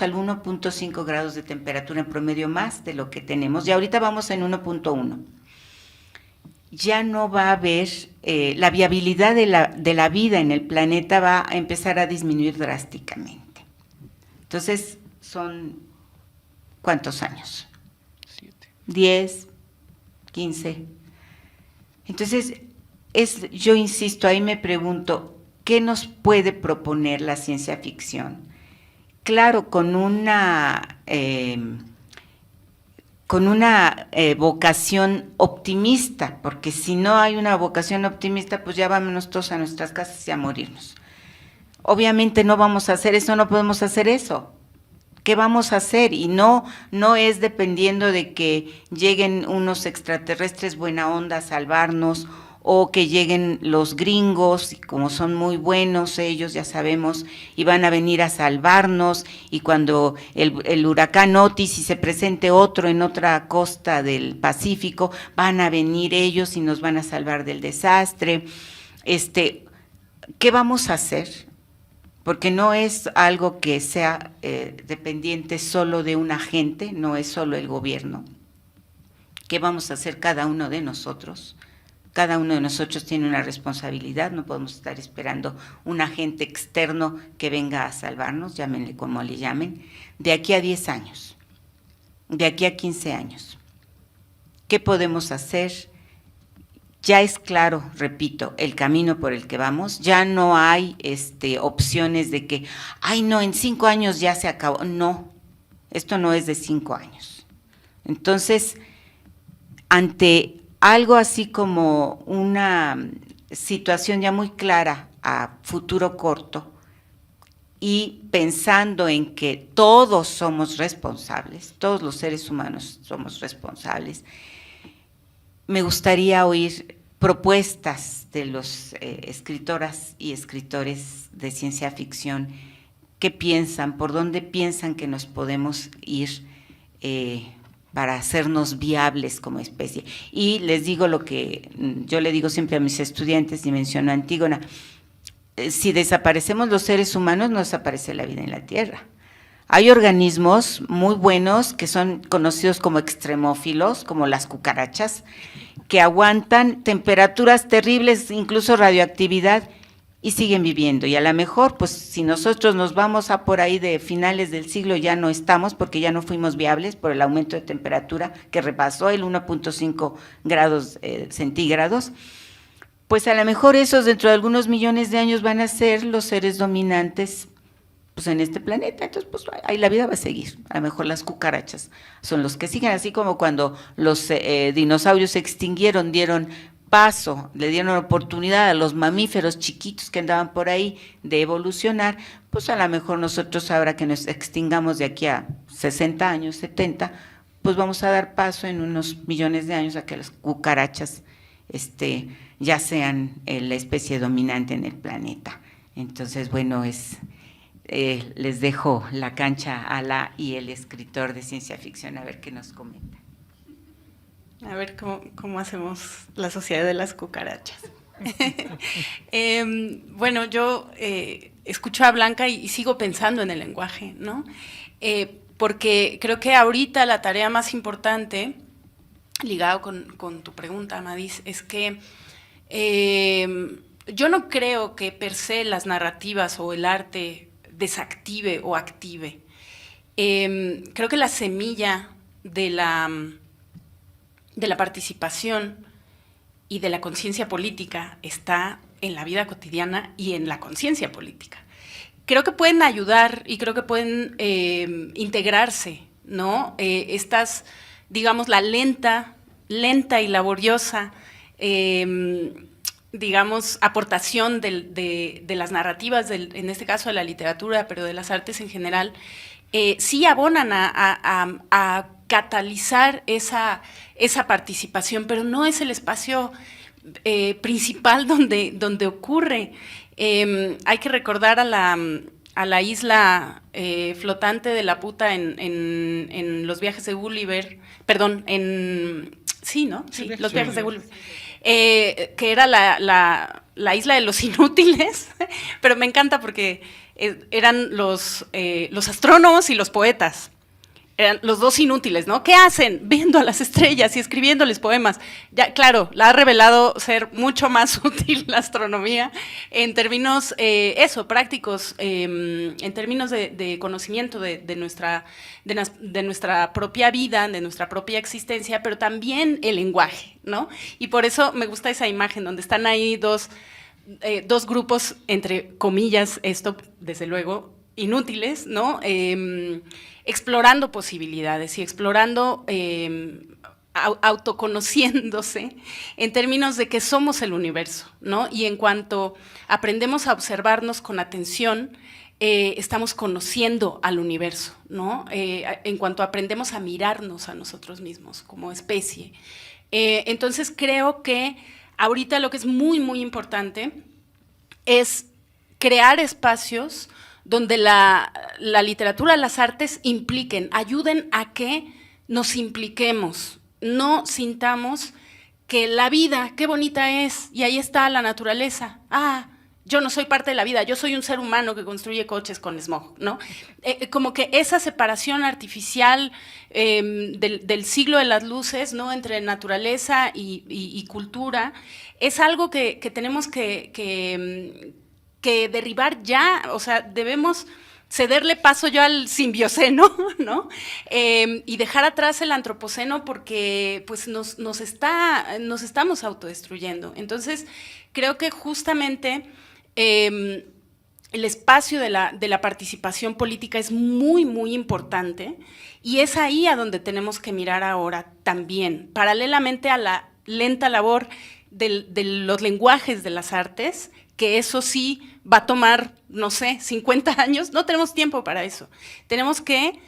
al 1.5 grados de temperatura en promedio más de lo que tenemos, y ahorita vamos en 1.1, ya no va a haber, la viabilidad de la vida en el planeta va a empezar a disminuir drásticamente. Entonces, son, ¿cuántos años? 10, 15. Entonces, yo insisto, ahí me pregunto, ¿qué nos puede proponer la ciencia ficción? Claro, con una vocación optimista, porque si no hay una vocación optimista, pues ya vámonos todos a nuestras casas y a morirnos. Obviamente no vamos a hacer eso, no podemos hacer eso. ¿Qué vamos a hacer? Y no es dependiendo de que lleguen unos extraterrestres buena onda a salvarnos, o que lleguen los gringos, y como son muy buenos ellos, ya sabemos, y van a venir a salvarnos, y cuando el huracán Otis y se presente otro en otra costa del Pacífico, van a venir ellos y nos van a salvar del desastre. ¿Qué vamos a hacer? Porque no es algo que sea dependiente solo de un agente, no es solo el gobierno. ¿Qué vamos a hacer cada uno de nosotros? Cada uno de nosotros tiene una responsabilidad, no podemos estar esperando un agente externo que venga a salvarnos, llámenle como le llamen, de aquí a 10 años, de aquí a 15 años. ¿Qué podemos hacer? Ya es claro, repito, el camino por el que vamos, ya no hay opciones de que, ay no, en 5 años ya se acabó. No, esto no es de 5 años. Entonces, ante algo así como una situación ya muy clara a futuro corto y pensando en que todos somos responsables, todos los seres humanos somos responsables, me gustaría oír propuestas de los escritoras y escritores de ciencia ficción. ¿Qué piensan? ¿Por dónde piensan que nos podemos ir para hacernos viables como especie? Y les digo lo que yo le digo siempre a mis estudiantes, y menciono a Antígona: si desaparecemos los seres humanos, no desaparece la vida en la Tierra. Hay organismos muy buenos que son conocidos como extremófilos, como las cucarachas, que aguantan temperaturas terribles, incluso radioactividad, y siguen viviendo. Y a lo mejor, pues si nosotros nos vamos a por ahí de finales del siglo, ya no estamos, porque ya no fuimos viables por el aumento de temperatura que repasó el 1.5 grados centígrados, pues a lo mejor esos dentro de algunos millones de años van a ser los seres dominantes pues en este planeta. Entonces pues ahí la vida va a seguir. A lo mejor las cucarachas son los que siguen, así como cuando los dinosaurios se extinguieron, dieron paso, le dieron oportunidad a los mamíferos chiquitos que andaban por ahí de evolucionar, pues a lo mejor nosotros ahora que nos extingamos de aquí a 60 años, 70, pues vamos a dar paso en unos millones de años a que las cucarachas ya sean la especie dominante en el planeta. Entonces, bueno, les dejo la cancha a Ala y el escritor de ciencia ficción a ver qué nos comenta. A ver cómo hacemos la sociedad de las cucarachas. Bueno, yo escucho a Blanca y sigo pensando en el lenguaje, ¿no? Porque creo que ahorita la tarea más importante, ligado con tu pregunta, Amadís, es que yo no creo que per se las narrativas o el arte desactive o active. Creo que la semilla de la participación y de la conciencia política está en la vida cotidiana y en la conciencia política. Creo que pueden ayudar y creo que pueden integrarse, ¿no? Estas, digamos, la lenta y laboriosa, digamos, aportación de las narrativas, en este caso de la literatura, pero de las artes en general, sí abonan a catalizar esa participación, pero no es el espacio principal donde ocurre. Hay que recordar a la isla flotante de la puta en los viajes de Gulliver, perdón, sí, ¿no? Sí, los viajes de Gulliver. Que era la isla de los inútiles, pero me encanta porque eran los astrónomos y los poetas. eran los dos inútiles, ¿no? ¿Qué hacen? Viendo a las estrellas y escribiéndoles poemas. Ya, claro, la ha revelado ser mucho más útil la astronomía en términos, prácticos, en términos de conocimiento de nuestra propia vida, de nuestra propia existencia, pero también el lenguaje, ¿no? Y por eso me gusta esa imagen donde están ahí dos grupos, entre comillas, esto, desde luego, inútiles, ¿no? Explorando posibilidades y explorando, autoconociéndose en términos de que somos el universo, ¿no? Y en cuanto aprendemos a observarnos con atención, estamos conociendo al universo, ¿no? En cuanto aprendemos a mirarnos a nosotros mismos como especie. Entonces creo que ahorita lo que es muy, muy importante es crear espacios donde la literatura, las artes ayuden a que nos impliquemos, no sintamos que la vida, qué bonita es, y ahí está la naturaleza. Yo no soy parte de la vida, yo soy un ser humano que construye coches con smog, ¿no? Como que esa separación artificial del siglo de las luces, ¿no? Entre naturaleza y cultura, es algo que tenemos que derribar ya, o sea, debemos cederle paso ya al simbioceno, ¿no? Y dejar atrás el antropoceno porque pues nos estamos autodestruyendo. Entonces, creo que justamente el espacio de la participación política es muy, muy importante y es ahí a donde tenemos que mirar ahora también, paralelamente a la lenta labor de los lenguajes de las artes, que eso sí va a tomar, no sé, 50 años, no tenemos tiempo para eso. Tenemos que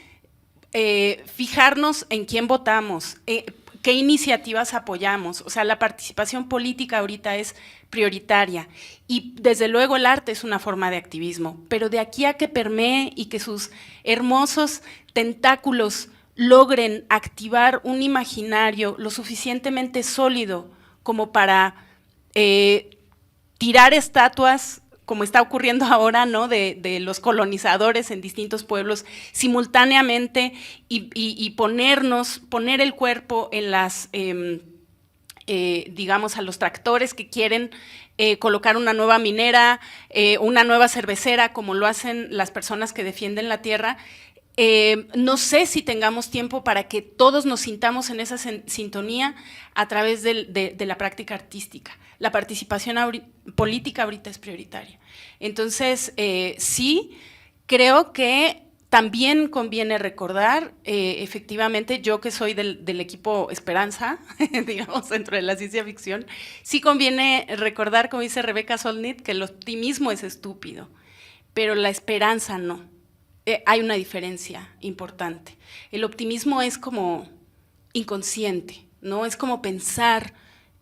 fijarnos en quién votamos, qué iniciativas apoyamos. O sea, la participación política ahorita es prioritaria y desde luego el arte es una forma de activismo, pero de aquí a que permee y que sus hermosos tentáculos logren activar un imaginario lo suficientemente sólido como para tirar estatuas, como está ocurriendo ahora, ¿no? de los colonizadores en distintos pueblos simultáneamente y poner el cuerpo en las, digamos, a los tractores que quieren colocar una nueva minera, una nueva cervecera, como lo hacen las personas que defienden la tierra. No sé si tengamos tiempo para que todos nos sintamos en esa sintonía a través de la práctica artística. La participación política ahorita es prioritaria. Entonces, sí, creo que también conviene recordar, efectivamente, yo que soy del equipo Esperanza, digamos, dentro de la ciencia ficción, sí conviene recordar, como dice Rebecca Solnit, que el optimismo es estúpido, pero la esperanza no. Hay una diferencia importante. El optimismo es como inconsciente, ¿no? Es como pensar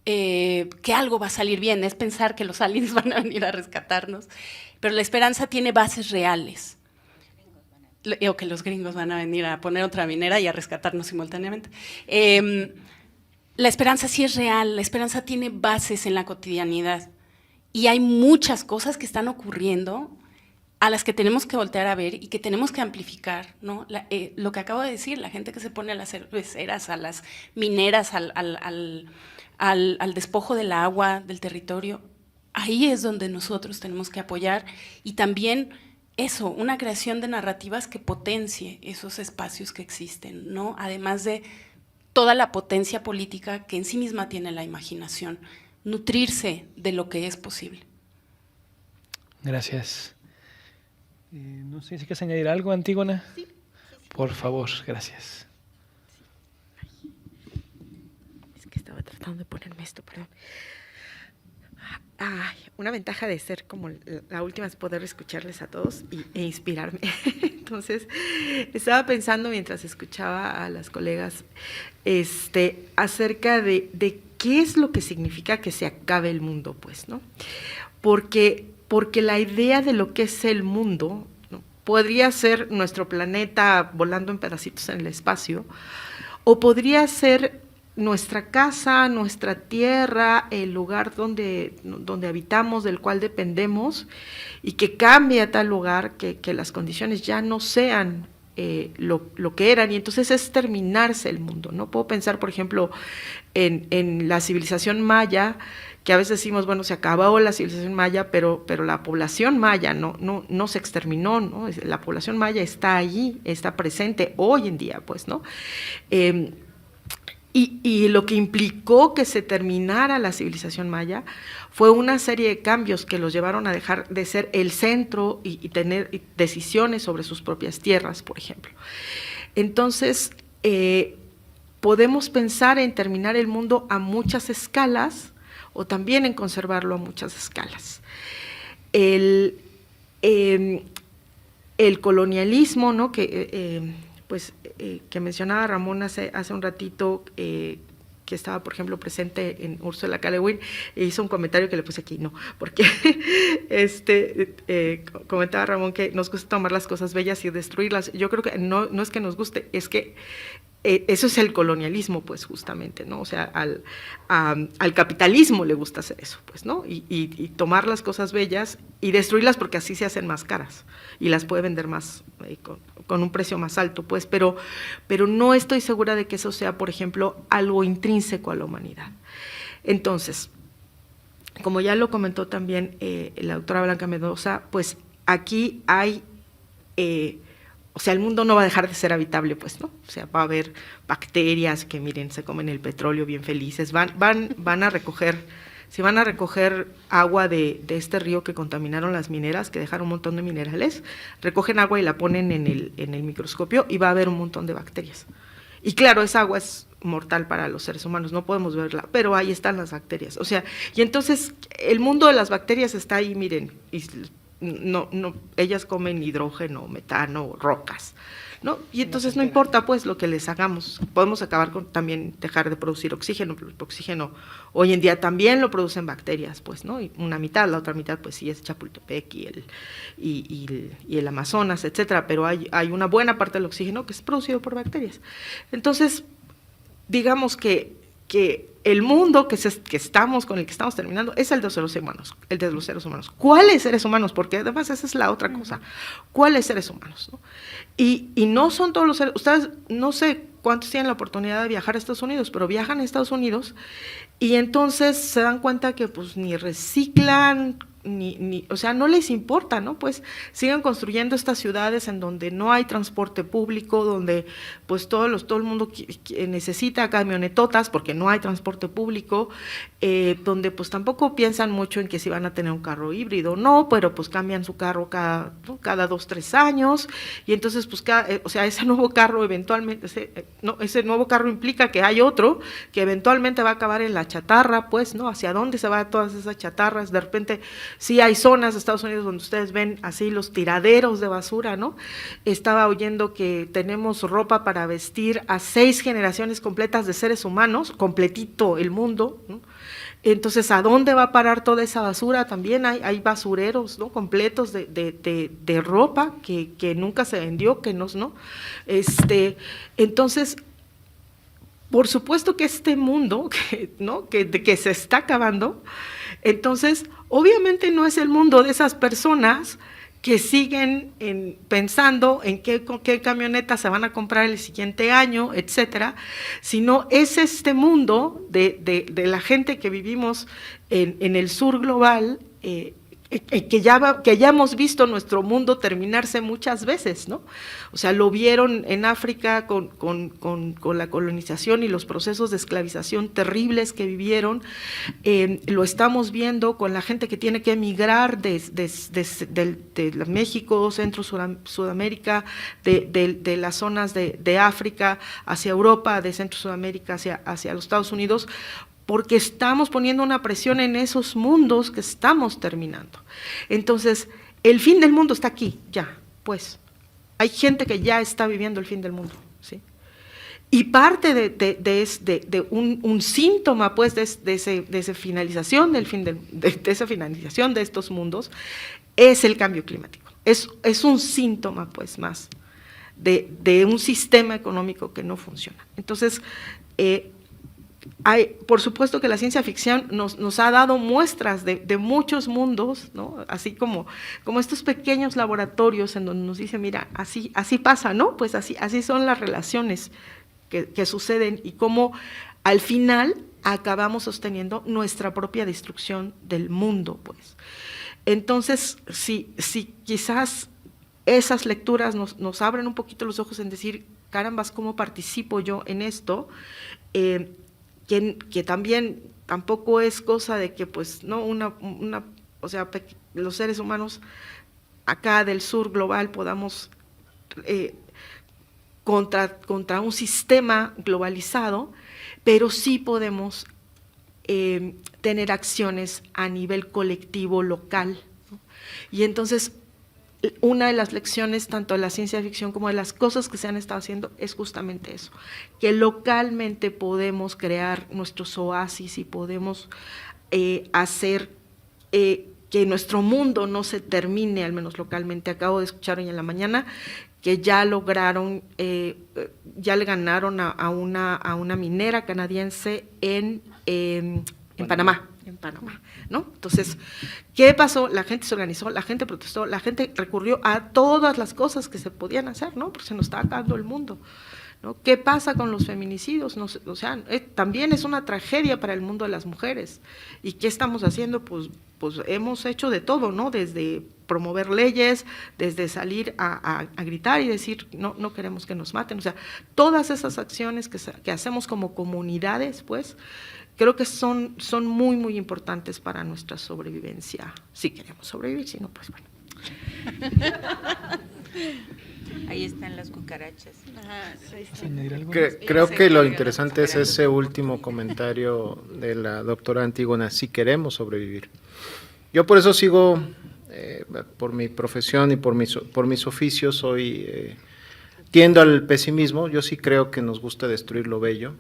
que algo va a salir bien, es pensar que los aliens van a venir a rescatarnos, pero la esperanza tiene bases reales. O que los gringos van a venir a poner otra minera y a rescatarnos simultáneamente. La esperanza sí es real, la esperanza tiene bases en la cotidianidad y hay muchas cosas que están ocurriendo a las que tenemos que voltear a ver y que tenemos que amplificar, ¿no? Lo que acabo de decir, la gente que se pone a las cerveceras, a las mineras, al despojo del agua, del territorio, ahí es donde nosotros tenemos que apoyar y también eso, una creación de narrativas que potencie esos espacios que existen, ¿no? Además de toda la potencia política que en sí misma tiene la imaginación, nutrirse de lo que es posible. Gracias. No sé si quieres añadir algo, Antígona. Sí. Por favor, gracias. Es que estaba tratando de ponerme esto, perdón. Una ventaja de ser como la última es poder escucharles a todos e inspirarme. Entonces, estaba pensando mientras escuchaba a las colegas acerca de qué es lo que significa que se acabe el mundo, pues, ¿no? Porque la idea de lo que es el mundo, ¿no? Podría ser nuestro planeta volando en pedacitos en el espacio, o podría ser nuestra casa, nuestra tierra, el lugar donde habitamos, del cual dependemos, y que cambie a tal lugar que las condiciones ya no sean lo que eran, y entonces es terminarse el mundo, ¿no? Puedo pensar, por ejemplo, en la civilización maya, que a veces decimos, bueno, se acabó la civilización maya, pero la población maya no se exterminó, ¿no? La población maya está allí, está presente hoy en día, pues, ¿no? Y lo que implicó que se terminara la civilización maya fue una serie de cambios que los llevaron a dejar de ser el centro y tener decisiones sobre sus propias tierras, por ejemplo. Entonces, podemos pensar en terminar el mundo a muchas escalas o también en conservarlo a muchas escalas. El colonialismo, ¿no? que mencionaba Ramón hace un ratito, que estaba, por ejemplo, presente en Ursula K. Le Guin, e hizo un comentario que le puse aquí, no, porque comentaba Ramón que nos gusta tomar las cosas bellas y destruirlas. Yo creo que no es que nos guste, es que eso es el colonialismo, pues, justamente, ¿no? O sea, al capitalismo le gusta hacer eso, pues, ¿no? Y tomar las cosas bellas y destruirlas porque así se hacen más caras y las puede vender más, con un precio más alto, pues, pero no estoy segura de que eso sea, por ejemplo, algo intrínseco a la humanidad. Entonces, como ya lo comentó también la doctora Blanca Mendoza, pues aquí hay… o sea, el mundo no va a dejar de ser habitable, pues, ¿no? O sea, va a haber bacterias que, miren, se comen el petróleo bien felices, van a recoger, si van a recoger agua de este río que contaminaron las mineras, que dejaron un montón de minerales, recogen agua y la ponen en el microscopio y va a haber un montón de bacterias. Y claro, esa agua es mortal para los seres humanos, no podemos verla, pero ahí están las bacterias. O sea, y entonces el mundo de las bacterias está ahí, miren, y ellas comen hidrógeno, metano, rocas, ¿no? Y entonces no importa, pues, lo que les hagamos. Podemos acabar con también dejar de producir oxígeno, pero el oxígeno hoy en día también lo producen bacterias, pues, ¿no? Y una mitad, la otra mitad, pues sí, es Chapultepec y el Amazonas, etcétera, pero hay una buena parte del oxígeno que es producido por bacterias. Entonces, digamos que el mundo con el que estamos terminando es el de los seres humanos. ¿Cuáles seres humanos? Porque además esa es la otra cosa. ¿Cuáles seres humanos? ¿No? Y no son todos los seres, ustedes no sé cuántos tienen la oportunidad de viajar a Estados Unidos, pero viajan a Estados Unidos y entonces se dan cuenta que pues ni reciclan, o sea, no les importa, ¿no? Pues siguen construyendo estas ciudades en donde no hay transporte público, donde pues todo el mundo necesita camionetotas porque no hay transporte público, donde pues tampoco piensan mucho en que si van a tener un carro híbrido o no, pero pues cambian su carro cada 2-3 años, y entonces pues o sea, ese nuevo carro eventualmente, ese nuevo carro implica que hay otro que eventualmente va a acabar en la chatarra, pues, ¿no? ¿Hacia dónde se van todas esas chatarras? De repente sí hay zonas de Estados Unidos donde ustedes ven así los tiraderos de basura, ¿no? Estaba oyendo que tenemos ropa para vestir a 6 generaciones completas de seres humanos, completito el mundo, ¿no? Entonces, ¿a dónde va a parar toda esa basura? También hay basureros, ¿no? Completos de ropa que nunca se vendió, que no. Entonces, por supuesto que este mundo, ¿no? que se está acabando, entonces, obviamente no es el mundo de esas personas que siguen pensando en qué camionetas se van a comprar el siguiente año, etcétera, sino es este mundo de la gente que vivimos en el sur global, que ya hemos visto nuestro mundo terminarse muchas veces, ¿no? O sea, lo vieron en África con la colonización y los procesos de esclavización terribles que vivieron, lo estamos viendo con la gente que tiene que emigrar de México, Centro, Sudamérica, de las zonas de África hacia Europa, de Centro, Sudamérica hacia los Estados Unidos, porque estamos poniendo una presión en esos mundos que estamos terminando. Entonces, el fin del mundo está aquí, ya, pues. Hay gente que ya está viviendo el fin del mundo, ¿sí? Y parte de un síntoma, pues, de esa finalización del fin de esa finalización de estos mundos, es el cambio climático. Es un síntoma, pues, más de un sistema económico que no funciona. Entonces, por supuesto que la ciencia ficción nos ha dado muestras de muchos mundos, ¿no? Así como estos pequeños laboratorios en donde nos dicen, mira, así pasa, ¿no? Pues así son las relaciones que suceden y cómo al final acabamos sosteniendo nuestra propia destrucción del mundo, pues. Entonces, si quizás esas lecturas nos abren un poquito los ojos en decir, carambas, ¿cómo participo yo en esto? Que también tampoco es cosa de que, pues, no, o sea, los seres humanos acá del sur global podamos contra un sistema globalizado, pero sí podemos tener acciones a nivel colectivo local, ¿no? Y entonces, una de las lecciones, tanto de la ciencia ficción como de las cosas que se han estado haciendo, es justamente eso, que localmente podemos crear nuestros oasis y podemos hacer que nuestro mundo no se termine, al menos localmente. Acabo de escuchar hoy en la mañana que ya lograron, ya le ganaron a una minera canadiense en Panamá. En Panamá, ¿no? Entonces, ¿qué pasó? La gente se organizó, la gente protestó, la gente recurrió a todas las cosas que se podían hacer, ¿no? Porque se nos está acabando el mundo, ¿no? ¿Qué pasa con los feminicidios? No sé, o sea, también es una tragedia para el mundo de las mujeres. ¿Y qué estamos haciendo? Pues hemos hecho de todo, ¿no? Desde promover leyes, desde salir a gritar y decir, no queremos que nos maten. O sea, todas esas acciones que hacemos como comunidades, pues, creo que son muy, muy importantes para nuestra sobrevivencia, si queremos sobrevivir, si no, pues bueno. Ahí están las cucarachas. Creo que lo interesante es ese último comentario de la doctora Antígona, si queremos sobrevivir. Yo por eso sigo, por mi profesión y por mis oficios, tiendo al pesimismo. Yo sí creo que nos gusta destruir lo bello,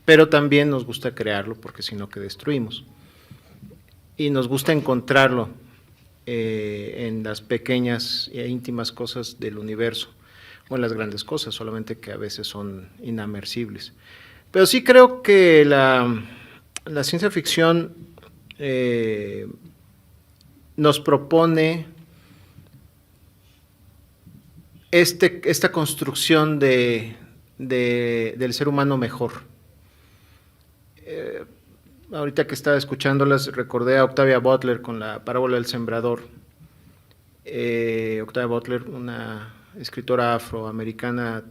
pero también nos gusta crearlo, porque si no, que destruimos. Y nos gusta encontrarlo en las pequeñas e íntimas cosas del universo, o en las grandes cosas, solamente que a veces son inamersibles. Pero sí creo que la ciencia ficción nos propone esta construcción del ser humano mejor. Ahorita que estaba escuchándolas, recordé a Octavia Butler con la parábola del sembrador. Octavia Butler, una escritora afroamericana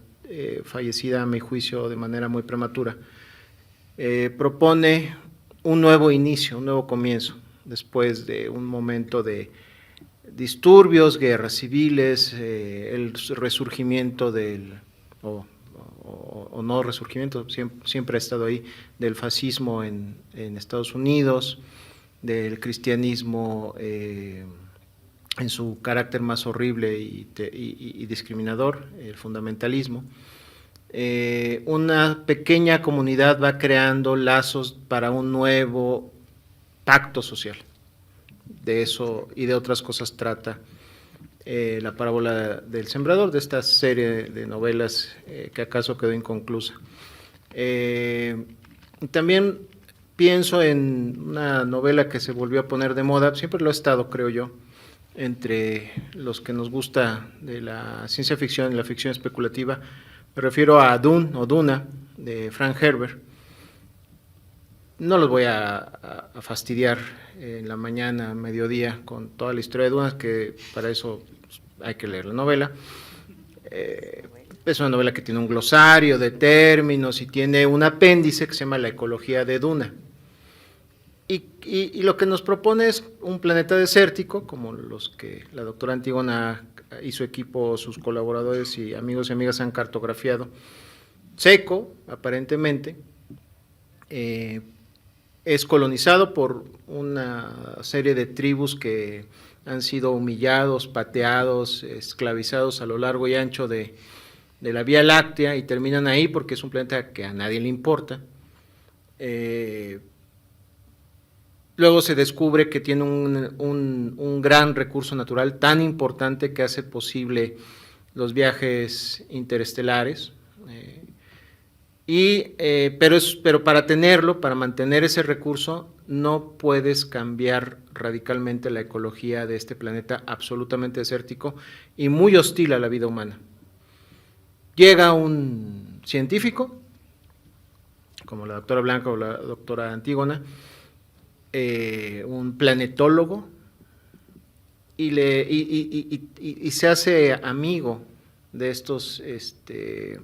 fallecida a mi juicio de manera muy prematura, propone un nuevo inicio, un nuevo comienzo, después de un momento de disturbios, guerras civiles, el resurgimiento o no resurgimiento, siempre ha estado ahí, del fascismo en Estados Unidos, del cristianismo en su carácter más horrible y discriminador, el fundamentalismo. Una pequeña comunidad va creando lazos para un nuevo pacto social. De eso y de otras cosas trata la parábola del sembrador, de esta serie de novelas que acaso quedó inconclusa. También pienso en una novela que se volvió a poner de moda, siempre lo ha estado, creo yo, entre los que nos gusta de la ciencia ficción y la ficción especulativa. Me refiero a Dune o Duna, de Frank Herbert. No los voy a fastidiar en la mañana, mediodía, con toda la historia de Duna, que para eso hay que leer la novela. Es una novela que tiene un glosario de términos y tiene un apéndice que se llama La ecología de Duna. Y lo que nos propone es un planeta desértico, como los que la doctora Antígona y su equipo, sus colaboradores y amigos y amigas han cartografiado, seco, aparentemente, es colonizado por una serie de tribus que han sido humillados, pateados, esclavizados a lo largo y ancho de la Vía Láctea y terminan ahí porque es un planeta que a nadie le importa. Luego se descubre que tiene un gran recurso natural tan importante que hace posible los viajes interestelares. Pero para tenerlo, para mantener ese recurso, no puedes cambiar radicalmente la ecología de este planeta absolutamente desértico y muy hostil a la vida humana. Llega un científico, como la doctora Blanca o la doctora Antígona, un planetólogo, y se hace amigo de estos, de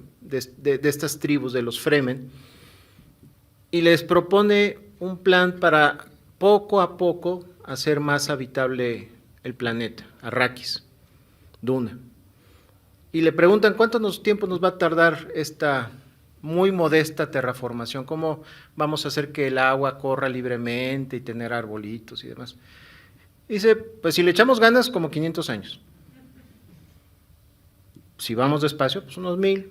estas tribus de los Fremen, y les propone un plan para poco a poco hacer más habitable el planeta, Arrakis, Duna. Y le preguntan cuánto tiempo nos va a tardar esta muy modesta terraformación, cómo vamos a hacer que el agua corra libremente y tener arbolitos y demás. Dice, pues si le echamos ganas, como 500 años. Si vamos despacio, pues unos 1000.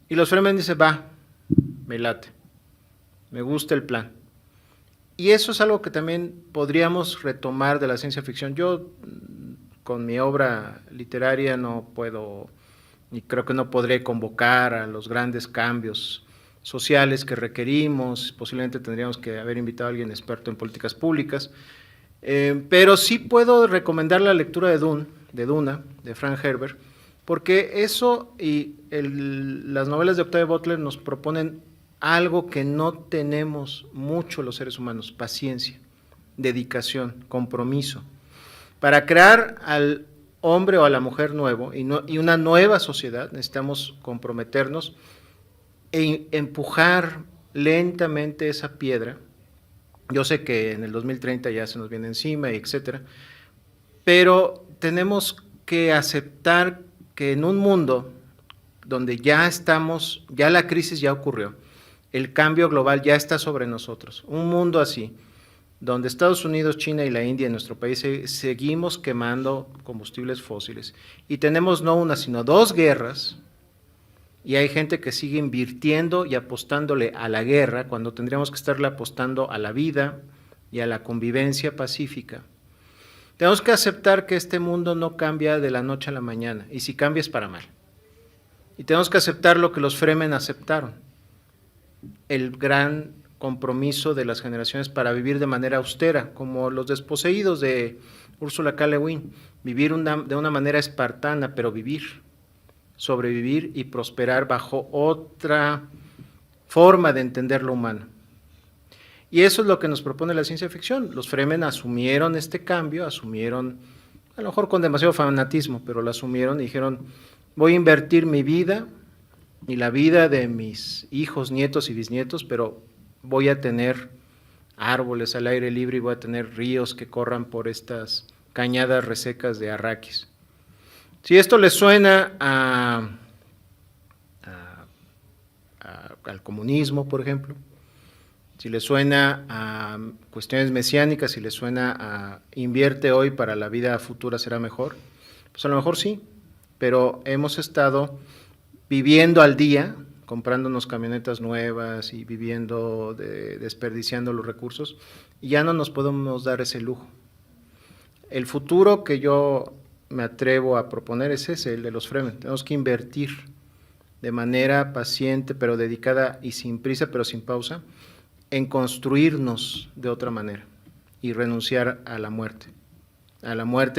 Y los Fremen dicen, va, me late, me gusta el plan. Y eso es algo que también podríamos retomar de la ciencia ficción. Yo, con mi obra literaria, no puedo, y creo que no podré convocar a los grandes cambios sociales que requerimos. Posiblemente tendríamos que haber invitado a alguien experto en políticas públicas. Pero sí puedo recomendar la lectura de Duna, de Frank Herbert, porque eso y las novelas de Octavia Butler nos proponen algo que no tenemos mucho los seres humanos: paciencia, dedicación, compromiso. Para crear al hombre o a la mujer nuevo y una nueva sociedad necesitamos comprometernos e empujar lentamente esa piedra. Yo sé que en el 2030 ya se nos viene encima, etcétera, pero tenemos que aceptar que en un mundo donde ya la crisis ya ocurrió, el cambio global ya está sobre nosotros, un mundo así, donde Estados Unidos, China y la India, en nuestro país, seguimos quemando combustibles fósiles, y tenemos no una, sino 2 guerras, y hay gente que sigue invirtiendo y apostándole a la guerra, cuando tendríamos que estarle apostando a la vida y a la convivencia pacífica. Tenemos que aceptar que este mundo no cambia de la noche a la mañana, y si cambia es para mal. Y tenemos que aceptar lo que los Fremen aceptaron, el gran compromiso de las generaciones para vivir de manera austera, como los desposeídos de Ursula K. Le Guin, vivir de una manera espartana, pero sobrevivir y prosperar bajo otra forma de entender lo humano. Y eso es lo que nos propone la ciencia ficción. Los Fremen asumieron este cambio, a lo mejor con demasiado fanatismo, pero lo asumieron y dijeron, voy a invertir mi vida y la vida de mis hijos, nietos y bisnietos, pero voy a tener árboles al aire libre y voy a tener ríos que corran por estas cañadas resecas de Arrakis. Si esto le suena al comunismo, por ejemplo, si le suena a cuestiones mesiánicas, si le suena a invierte hoy para la vida futura será mejor, pues a lo mejor sí, pero hemos estado viviendo al día, comprándonos camionetas nuevas y desperdiciando los recursos, y ya no nos podemos dar ese lujo. El futuro que yo me atrevo a proponer es ese, el de los Fremen. Tenemos que invertir de manera paciente, pero dedicada, y sin prisa, pero sin pausa, en construirnos de otra manera y renunciar a la muerte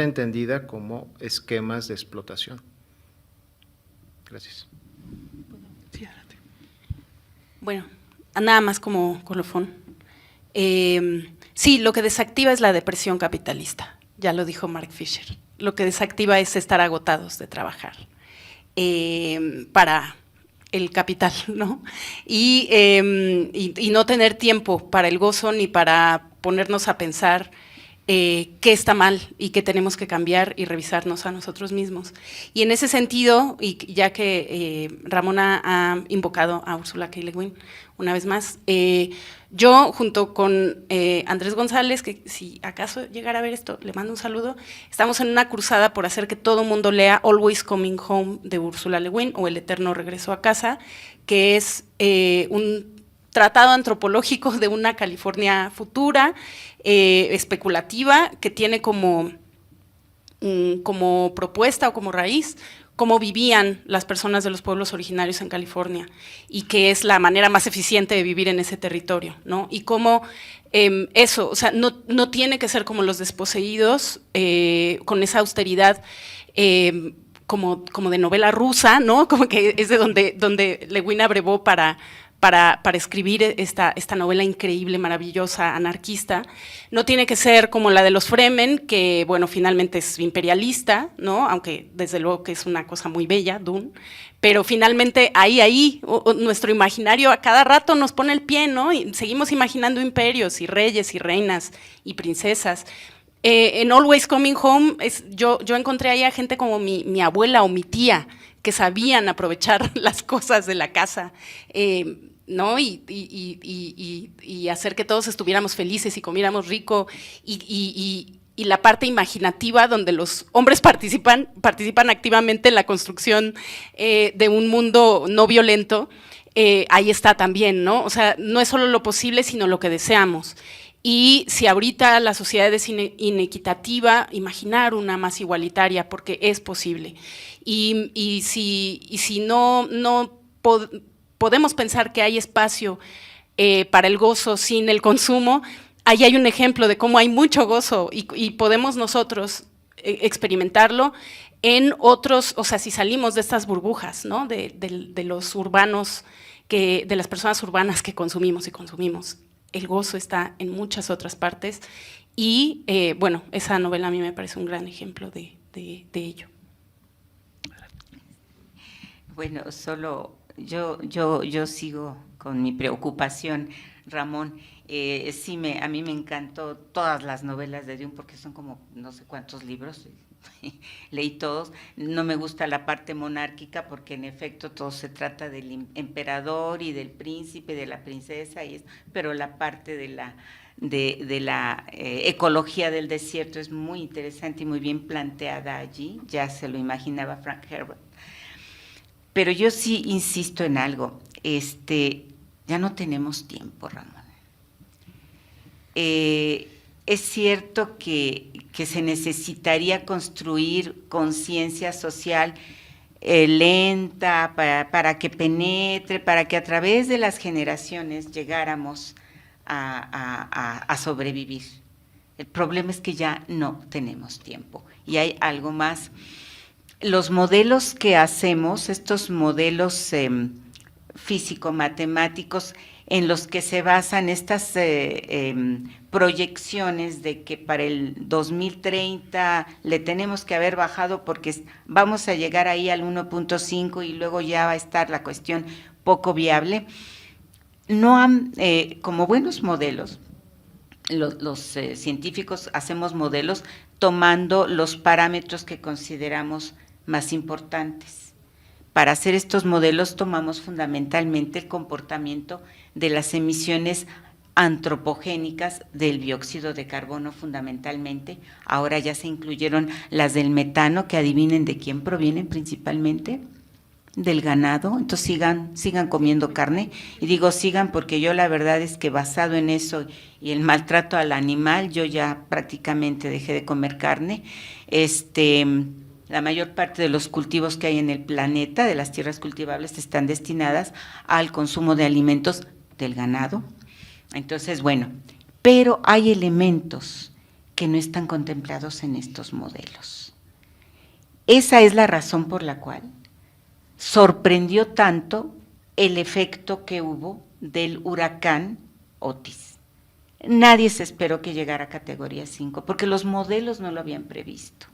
entendida como esquemas de explotación. Gracias. Bueno, nada más como colofón. Sí, lo que desactiva es la depresión capitalista, ya lo dijo Mark Fisher. Lo que desactiva es estar agotados de trabajar para el capital, ¿no? Y no tener tiempo para el gozo ni para ponernos a pensar qué está mal y qué tenemos que cambiar y revisarnos a nosotros mismos. Y en ese sentido, y ya que Ramona ha invocado a Ursula K. Le Guin una vez más, yo junto con Andrés González, que si acaso llegara a ver esto, le mando un saludo, estamos en una cruzada por hacer que todo mundo lea Always Coming Home de Ursula Le Guin, o El eterno regreso a casa, que es un tratado antropológico de una California futura, especulativa, que tiene como como propuesta o como raíz cómo vivían las personas de los pueblos originarios en California y que es la manera más eficiente de vivir en ese territorio, ¿no? Y cómo eso, o sea, no tiene que ser como los desposeídos, con esa austeridad como de novela rusa, ¿no? Como que es de donde Lewin abrevó para escribir esta novela increíble, maravillosa, anarquista. No tiene que ser como la de los Fremen, que, bueno, finalmente es imperialista, ¿no? Aunque desde luego que es una cosa muy bella, Dune, pero finalmente nuestro imaginario a cada rato nos pone el pie, ¿no? Y seguimos imaginando imperios y reyes y reinas y princesas. En Always Coming Home, yo encontré ahí a gente como mi abuela o mi tía, que sabían aprovechar las cosas de la casa, ¿no? Y hacer que todos estuviéramos felices y comiéramos rico, y la parte imaginativa donde los hombres participan activamente en la construcción de un mundo no violento, ahí está también, ¿no? O sea, no es solo lo posible, sino lo que deseamos. Y si ahorita la sociedad es inequitativa, imaginar una más igualitaria, porque es posible. Y si no podemos pensar que hay espacio para el gozo sin el consumo, ahí hay un ejemplo de cómo hay mucho gozo y podemos nosotros experimentarlo en otros, o sea, si salimos de estas burbujas, ¿no? de los urbanos, de las personas urbanas que consumimos y consumimos. El gozo está en muchas otras partes y, bueno, esa novela a mí me parece un gran ejemplo de ello. Bueno, solo yo sigo con mi preocupación, Ramón. Sí, a mí me encantó todas las novelas de Dune porque son como no sé cuántos libros, leí todos. No me gusta la parte monárquica porque en efecto todo se trata del emperador y del príncipe, de la princesa, pero la parte de la ecología del desierto es muy interesante y muy bien planteada allí, ya se lo imaginaba Frank Herbert. Pero yo sí insisto en algo, ya no tenemos tiempo, Ramón. Es cierto que se necesitaría construir conciencia social lenta para que penetre, para que a través de las generaciones llegáramos a sobrevivir. El problema es que ya no tenemos tiempo y hay algo más. Los modelos que hacemos, estos modelos físico-matemáticos en los que se basan estas proyecciones de que para el 2030 le tenemos que haber bajado porque vamos a llegar ahí al 1.5 y luego ya va a estar la cuestión poco viable, no han, como buenos modelos, los científicos hacemos modelos tomando los parámetros que consideramos más importantes. Para hacer estos modelos tomamos fundamentalmente el comportamiento de las emisiones antropogénicas del dióxido de carbono fundamentalmente. Ahora ya se incluyeron las del metano, que adivinen de quién provienen principalmente, del ganado. Entonces sigan comiendo carne, y digo sigan porque yo la verdad es que basado en eso y el maltrato al animal, yo ya prácticamente dejé de comer carne. La mayor parte de los cultivos que hay en el planeta, de las tierras cultivables, están destinadas al consumo de alimentos del ganado. Entonces, bueno, pero hay elementos que no están contemplados en estos modelos. Esa es la razón por la cual sorprendió tanto el efecto que hubo del huracán Otis. Nadie se esperó que llegara a categoría 5, porque los modelos no lo habían previsto.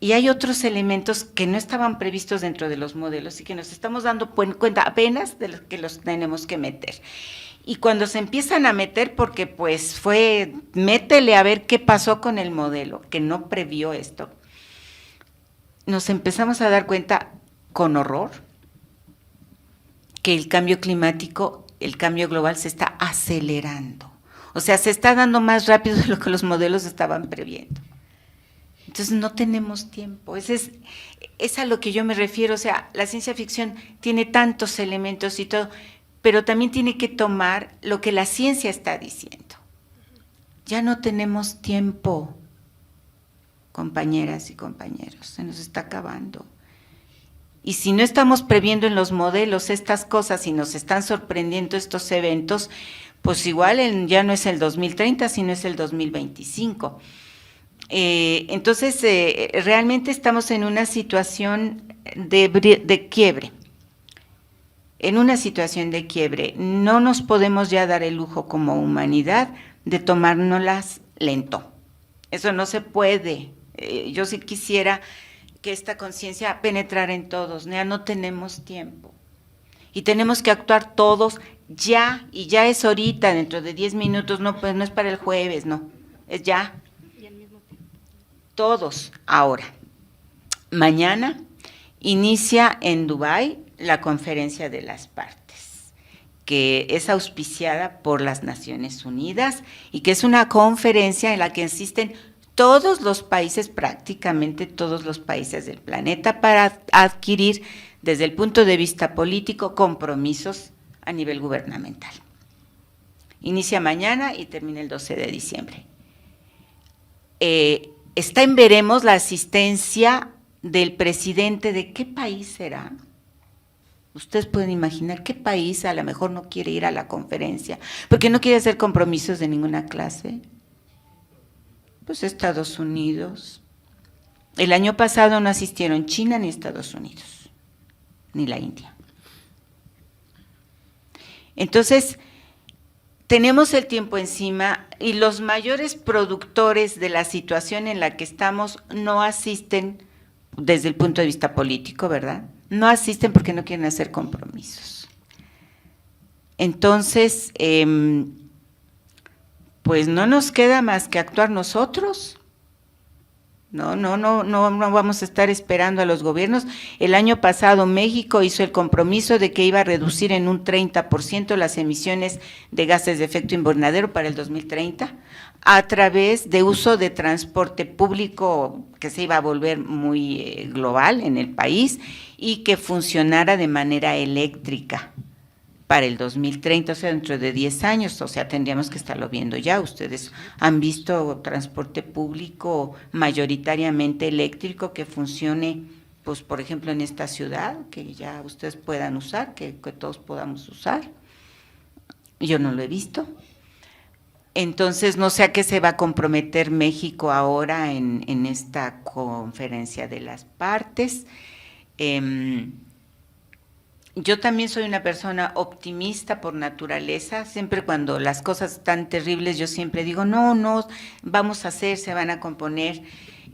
Y hay otros elementos que no estaban previstos dentro de los modelos y que nos estamos dando cuenta apenas de los que los tenemos que meter. Y cuando se empiezan a meter, porque pues métele a ver qué pasó con el modelo, que no previó esto, nos empezamos a dar cuenta con horror que el cambio climático, el cambio global se está acelerando. O sea, se está dando más rápido de lo que los modelos estaban previendo. Entonces no tenemos tiempo, es a lo que yo me refiero. O sea, la ciencia ficción tiene tantos elementos y todo, pero también tiene que tomar lo que la ciencia está diciendo. Ya no tenemos tiempo, compañeras y compañeros, se nos está acabando. Y si no estamos previendo en los modelos estas cosas y nos están sorprendiendo estos eventos, pues igual ya no es el 2030, sino es el 2025. Entonces, realmente estamos en una situación de quiebre. En una situación de quiebre, no nos podemos ya dar el lujo como humanidad de tomárnoslas lento. Eso no se puede. Yo sí quisiera que esta conciencia penetrara en todos, ya no tenemos tiempo. Y tenemos que actuar todos ya, y ya es ahorita, dentro de 10 minutos, no, pues no es para el jueves, no, es ya. Todos, ahora. Mañana inicia en Dubái la Conferencia de las Partes, que es auspiciada por las Naciones Unidas y que es una conferencia en la que asisten todos los países, prácticamente todos los países del planeta, para adquirir, desde el punto de vista político, compromisos a nivel gubernamental. Inicia mañana y termina el 12 de diciembre. Está en veremos la asistencia del presidente de ¿qué país será? Ustedes pueden imaginar qué país a lo mejor no quiere ir a la conferencia, porque no quiere hacer compromisos de ninguna clase. Pues Estados Unidos. El año pasado no asistieron China ni Estados Unidos, ni la India. Entonces, tenemos el tiempo encima y los mayores productores de la situación en la que estamos no asisten desde el punto de vista político, ¿verdad? No asisten porque no quieren hacer compromisos. Entonces, pues no nos queda más que actuar nosotros. No vamos a estar esperando a los gobiernos. El año pasado México hizo el compromiso de que iba a reducir en un 30% las emisiones de gases de efecto invernadero para el 2030 a través de uso de transporte público que se iba a volver muy global en el país y que funcionara de manera eléctrica para el 2030, o sea, dentro de 10 años, o sea, tendríamos que estarlo viendo ya. Ustedes han visto transporte público mayoritariamente eléctrico que funcione, pues, por ejemplo, en esta ciudad, que ya ustedes puedan usar, que todos podamos usar. Yo no lo he visto. Entonces, no sé a qué se va a comprometer México ahora en esta conferencia de las partes. Yo también soy una persona optimista por naturaleza, siempre cuando las cosas están terribles yo siempre digo, no, vamos a hacer, se van a componer,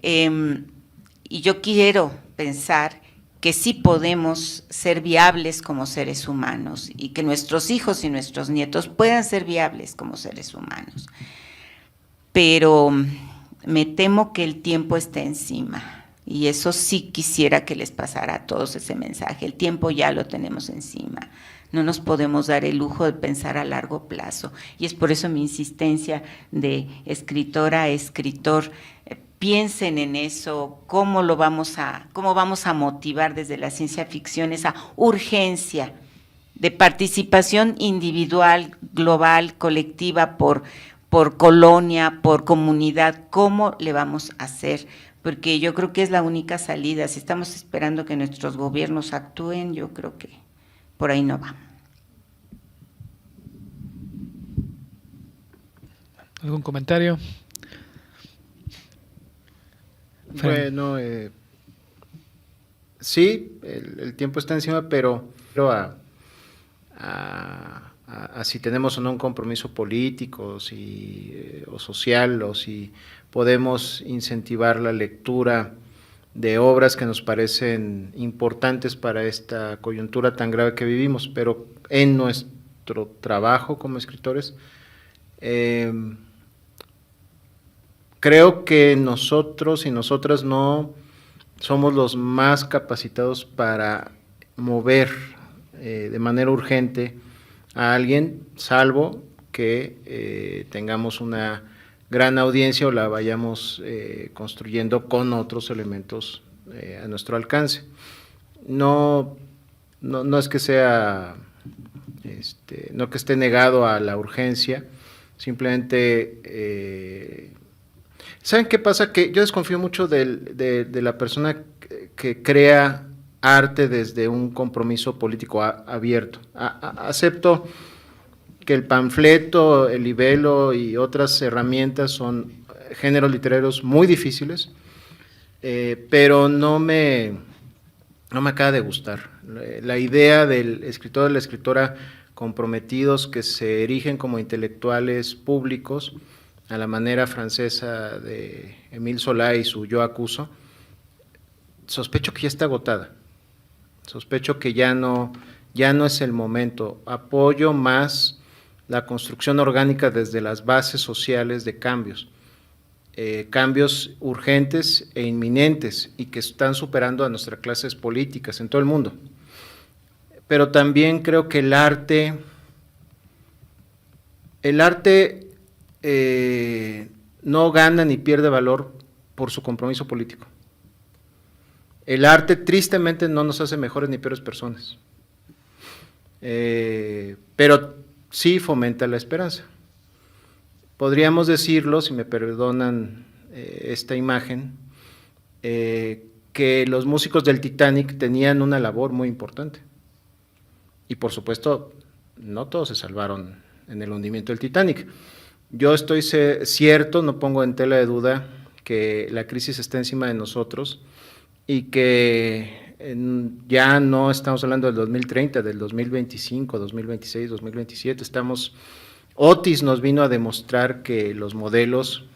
y yo quiero pensar que sí podemos ser viables como seres humanos y que nuestros hijos y nuestros nietos puedan ser viables como seres humanos, pero me temo que el tiempo está encima. Y eso sí quisiera que les pasara a todos ese mensaje. El tiempo ya lo tenemos encima. No nos podemos dar el lujo de pensar a largo plazo. Y es por eso mi insistencia de escritora a escritor. Piensen en eso, cómo vamos a motivar desde la ciencia ficción esa urgencia de participación individual, global, colectiva, por colonia, por comunidad. ¿Cómo le vamos a hacer? Porque yo creo que es la única salida. Si estamos esperando que nuestros gobiernos actúen, yo creo que por ahí no va. ¿Algún comentario? Bueno, sí, el tiempo está encima, pero a si tenemos o no un compromiso político o social, o si podemos incentivar la lectura de obras que nos parecen importantes para esta coyuntura tan grave que vivimos, pero en nuestro trabajo como escritores, creo que nosotros y nosotras no somos los más capacitados para mover de manera urgente a alguien, salvo que tengamos una gran audiencia o la vayamos construyendo con otros elementos a nuestro alcance. No es que sea, no que esté negado a la urgencia, simplemente ¿Saben qué pasa? Que yo desconfío mucho de la persona que crea arte desde un compromiso político abierto. Acepto que el panfleto, el libelo y otras herramientas son géneros literarios muy difíciles, pero no me acaba de gustar. La idea del escritor o de la escritora comprometidos que se erigen como intelectuales públicos, a la manera francesa de Émile Zola y su Yo acuso, sospecho que ya está agotada, sospecho que ya no es el momento. Apoyo más la construcción orgánica desde las bases sociales de cambios, cambios urgentes e inminentes y que están superando a nuestras clases políticas en todo el mundo. Pero también creo que el arte no gana ni pierde valor por su compromiso político. El arte tristemente no nos hace mejores ni peores personas, pero sí fomenta la esperanza. Podríamos decirlo, si me perdonan esta imagen, que los músicos del Titanic tenían una labor muy importante. Y por supuesto, no todos se salvaron en el hundimiento del Titanic. Yo estoy cierto, no pongo en tela de duda que la crisis está encima de nosotros y que ya no estamos hablando del 2030, del 2025, 2026, 2027, Otis nos vino a demostrar que los modelos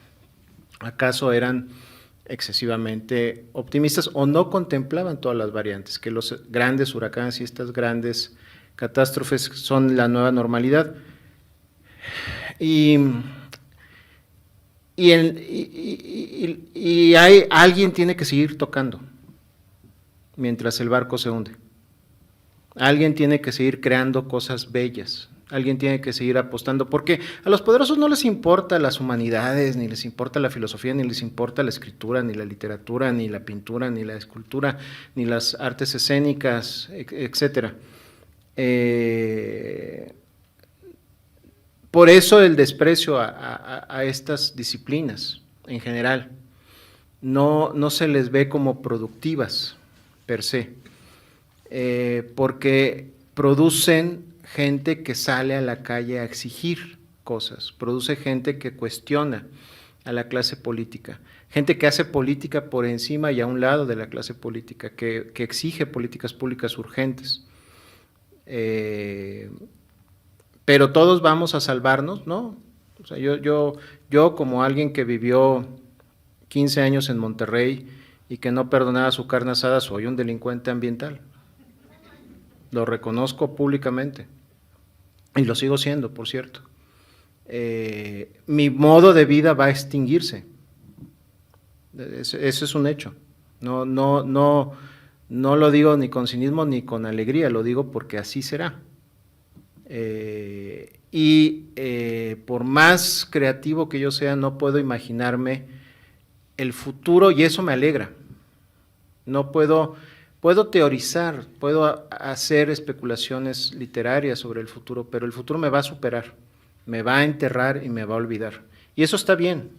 acaso eran excesivamente optimistas o no contemplaban todas las variantes, que los grandes huracanes y estas grandes catástrofes son la nueva normalidad. Y alguien tiene que seguir tocando mientras el barco se hunde. Alguien tiene que seguir creando cosas bellas. Alguien tiene que seguir apostando, porque a los poderosos no les importa las humanidades, ni les importa la filosofía, ni les importa la escritura, ni la literatura, ni la pintura, ni la escultura, ni las artes escénicas, etcétera. Por eso el desprecio a estas disciplinas en general. No se les ve como productivas per se, porque producen gente que sale a la calle a exigir cosas, produce gente que cuestiona a la clase política, gente que hace política por encima y a un lado de la clase política, que exige políticas públicas urgentes. Pero todos vamos a salvarnos, ¿no? O sea, yo como alguien que vivió 15 años en Monterrey y que no perdonaba su carne asada, soy un delincuente ambiental. Lo reconozco públicamente. Y lo sigo siendo, por cierto. Mi modo de vida va a extinguirse. Ese es un hecho. No lo digo ni con cinismo ni con alegría, lo digo porque así será. Por más creativo que yo sea, no puedo imaginarme el futuro, y eso me alegra. No puedo teorizar, puedo hacer especulaciones literarias sobre el futuro, pero el futuro me va a superar, me va a enterrar y me va a olvidar. Y eso está bien,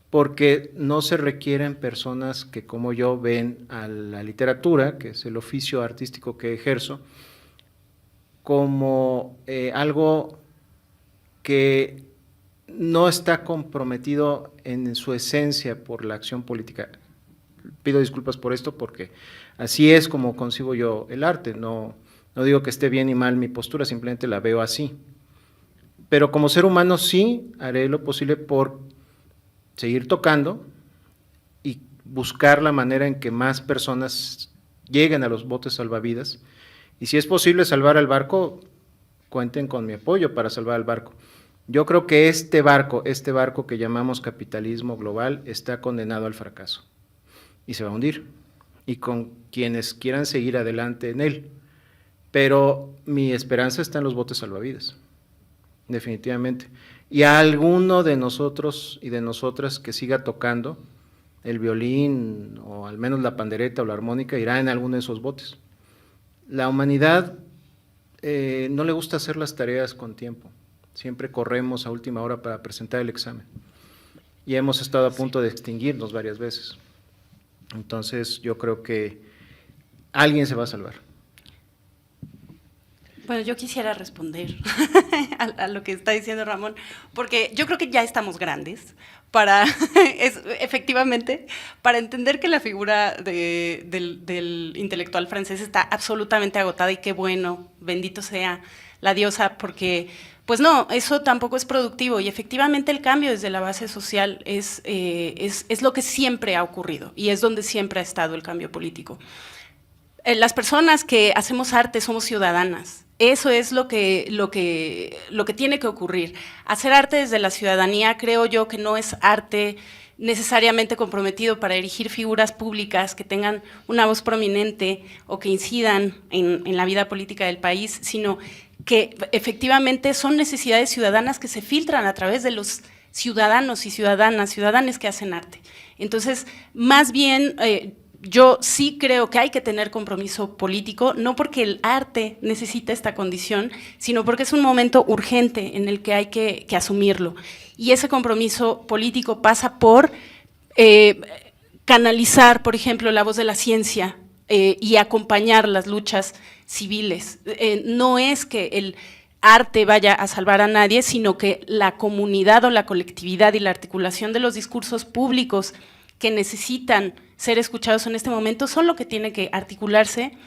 porque no se requieren personas que como yo ven a la literatura, que es el oficio artístico que ejerzo, como algo que no está comprometido en su esencia por la acción política. Pido disculpas por esto porque así es como concibo yo el arte, no digo que esté bien y mal mi postura, simplemente la veo así. Pero como ser humano sí haré lo posible por seguir tocando y buscar la manera en que más personas lleguen a los botes salvavidas, y si es posible salvar al barco, cuenten con mi apoyo para salvar al barco. Yo creo que este barco que llamamos capitalismo global está condenado al fracaso y se va a hundir, y con quienes quieran seguir adelante en él. Pero mi esperanza está en los botes salvavidas, definitivamente. Y a alguno de nosotros y de nosotras que siga tocando el violín, o al menos la pandereta o la armónica, irá en alguno de esos botes. La humanidad no le gusta hacer las tareas con tiempo, siempre corremos a última hora para presentar el examen. y hemos estado a punto de extinguirnos varias veces. Entonces, yo creo que alguien se va a salvar. Bueno, yo quisiera responder a lo que está diciendo Ramón, porque yo creo que ya estamos grandes para, efectivamente, para entender que la figura del intelectual francés está absolutamente agotada y qué bueno, bendito sea la diosa, porque, pues no, eso tampoco es productivo y efectivamente el cambio desde la base social es lo que siempre ha ocurrido y es donde siempre ha estado el cambio político. Las personas que hacemos arte somos ciudadanas. Eso es lo que tiene que ocurrir. Hacer arte desde la ciudadanía creo yo que no es arte necesariamente comprometido para erigir figuras públicas que tengan una voz prominente o que incidan en la vida política del país, sino que efectivamente son necesidades ciudadanas que se filtran a través de los ciudadanos y ciudadanas que hacen arte. Entonces, más bien, yo sí creo que hay que tener compromiso político, no porque el arte necesita esta condición, sino porque es un momento urgente en el que hay que asumirlo. Y ese compromiso político pasa por canalizar, por ejemplo, la voz de la ciencia y acompañar las luchas civiles. No es que el arte vaya a salvar a nadie, sino que la comunidad o la colectividad y la articulación de los discursos públicos que necesitan ser escuchados en este momento son lo que tiene que articularse,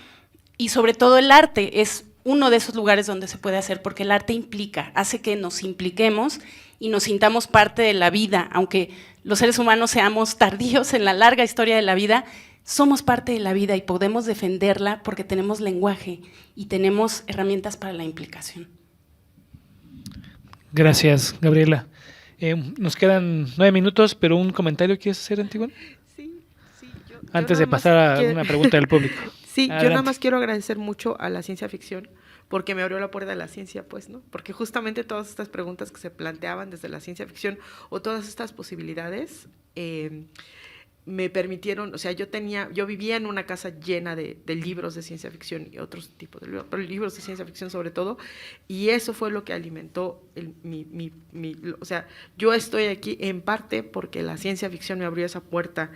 y sobre todo el arte es uno de esos lugares donde se puede hacer, porque el arte implica, hace que nos impliquemos y nos sintamos parte de la vida, aunque los seres humanos seamos tardíos en la larga historia de la vida, somos parte de la vida y podemos defenderla porque tenemos lenguaje y tenemos herramientas para la implicación. Gracias, Gabriela. Nos quedan 9 minutos, pero un comentario quieres hacer, Antígona? Sí. Antes de pasar a una pregunta del público. Sí, Adelante. yo nada más quiero agradecer mucho a la ciencia ficción porque me abrió la puerta de la ciencia, pues, ¿no? Porque justamente todas estas preguntas que se planteaban desde la ciencia ficción o todas estas posibilidades me permitieron, o sea, yo vivía en una casa llena de libros de ciencia ficción y otros tipos de libros, pero libros de ciencia ficción sobre todo, y eso fue lo que alimentó o sea, yo estoy aquí en parte porque la ciencia ficción me abrió esa puerta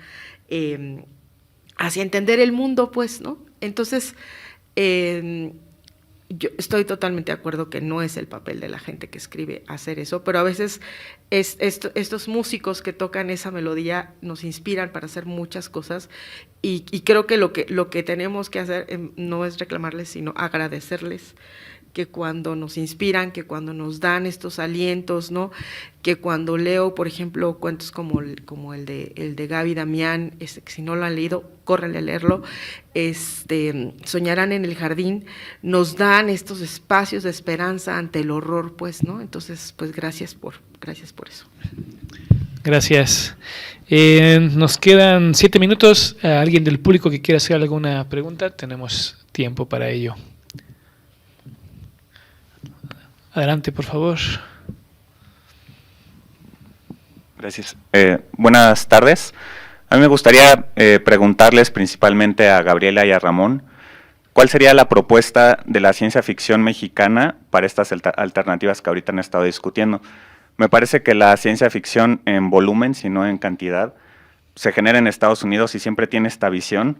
hacia entender el mundo, pues, ¿no? Entonces, yo estoy totalmente de acuerdo que no es el papel de la gente que escribe hacer eso, pero a veces estos músicos que tocan esa melodía nos inspiran para hacer muchas cosas y creo que lo que tenemos que hacer no es reclamarles, sino agradecerles que cuando nos inspiran, que cuando nos dan estos alientos, ¿no? Que cuando leo, por ejemplo, cuentos como el de Gaby Damián, que si no lo han leído, córrenle a leerlo, Soñarán en el jardín, nos dan estos espacios de esperanza ante el horror, pues, ¿no? Entonces, pues gracias por eso. Gracias. Nos quedan 7 minutos. ¿Alguien del público que quiera hacer alguna pregunta? Tenemos tiempo para ello. Adelante, por favor. Gracias. Buenas tardes. A mí me gustaría preguntarles principalmente a Gabriela y a Ramón, ¿cuál sería la propuesta de la ciencia ficción mexicana para estas alternativas que ahorita han estado discutiendo? Me parece que la ciencia ficción en volumen, si no en cantidad, se genera en Estados Unidos y siempre tiene esta visión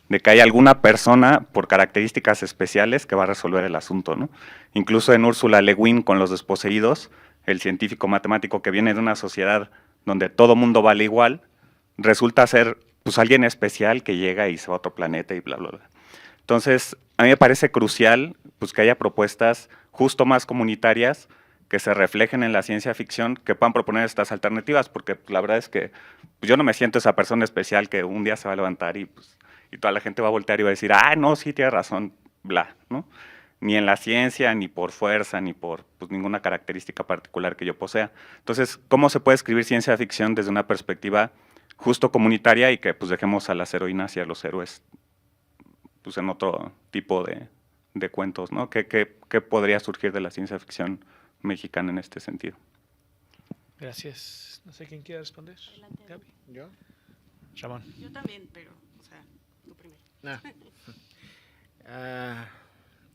de que hay alguna persona por características especiales que va a resolver el asunto, ¿no? Incluso en Úrsula Le Guin con Los Desposeídos, el científico matemático que viene de una sociedad donde todo mundo vale igual, resulta ser pues alguien especial que llega y se va a otro planeta y bla, bla, bla. Entonces, a mí me parece crucial pues, que haya propuestas justo más comunitarias que se reflejen en la ciencia ficción, que puedan proponer estas alternativas, porque pues, la verdad es que pues, yo no me siento esa persona especial que un día se va a levantar y toda la gente va a voltear y va a decir, ah, no, sí, tiene razón, bla, ¿no? Ni en la ciencia, ni por fuerza, ni por pues, ninguna característica particular que yo posea. Entonces, ¿cómo se puede escribir ciencia ficción desde una perspectiva justo comunitaria y que pues dejemos a las heroínas y a los héroes pues, en otro tipo de cuentos, ¿no? ¿Qué podría surgir de la ciencia ficción mexicana en este sentido? Gracias. No sé quién quiere responder. Gaby. ¿Yo? Ramón. Yo también, pero, o sea, tú primero.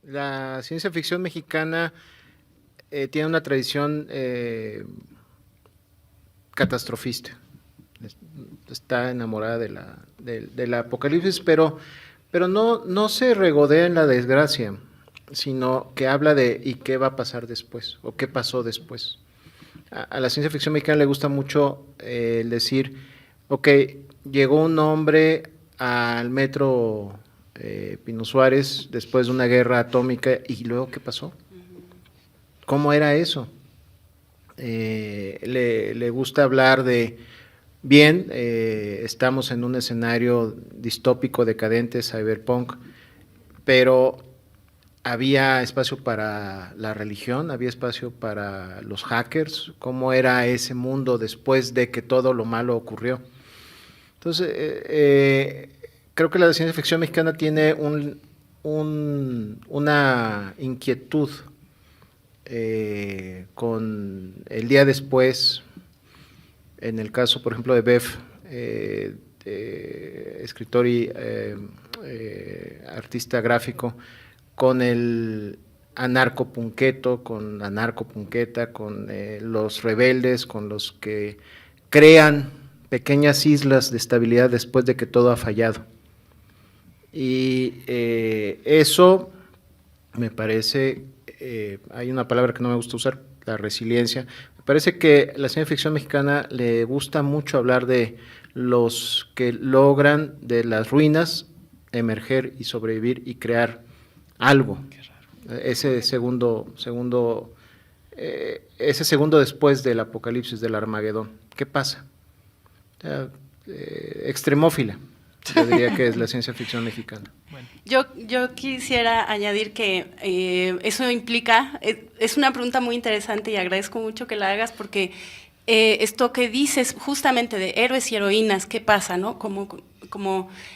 La ciencia ficción mexicana tiene una tradición catastrofista. Está enamorada del apocalipsis, pero no se regodea en la desgracia, sino que habla de ¿y qué va a pasar después? ¿O qué pasó después? A la ciencia ficción mexicana le gusta mucho el decir, ok, llegó un hombre al metro Pino Suárez después de una guerra atómica, ¿y luego qué pasó? ¿Cómo era eso? Le gusta hablar de, bien, estamos en un escenario distópico, decadente, cyberpunk, pero había espacio para la religión, había espacio para los hackers, ¿cómo era ese mundo después de que todo lo malo ocurrió? Entonces, creo que la ciencia ficción mexicana tiene una inquietud con el día después, en el caso, por ejemplo, de Bef, escritor y artista gráfico, con el anarcopunqueto, con anarcopunqueta, con los rebeldes, con los que crean pequeñas islas de estabilidad después de que todo ha fallado. Y eso me parece, hay una palabra que no me gusta usar, la resiliencia. Me parece que la ciencia ficción mexicana le gusta mucho hablar de los que logran de las ruinas emerger y sobrevivir y crear algo. Ese segundo después del apocalipsis, del Armagedón. ¿Qué pasa? Extremófila, yo diría que es la ciencia ficción mexicana. Yo quisiera añadir que eso implica, es una pregunta muy interesante y agradezco mucho que la hagas porque esto que dices justamente de héroes y heroínas, ¿qué pasa, no?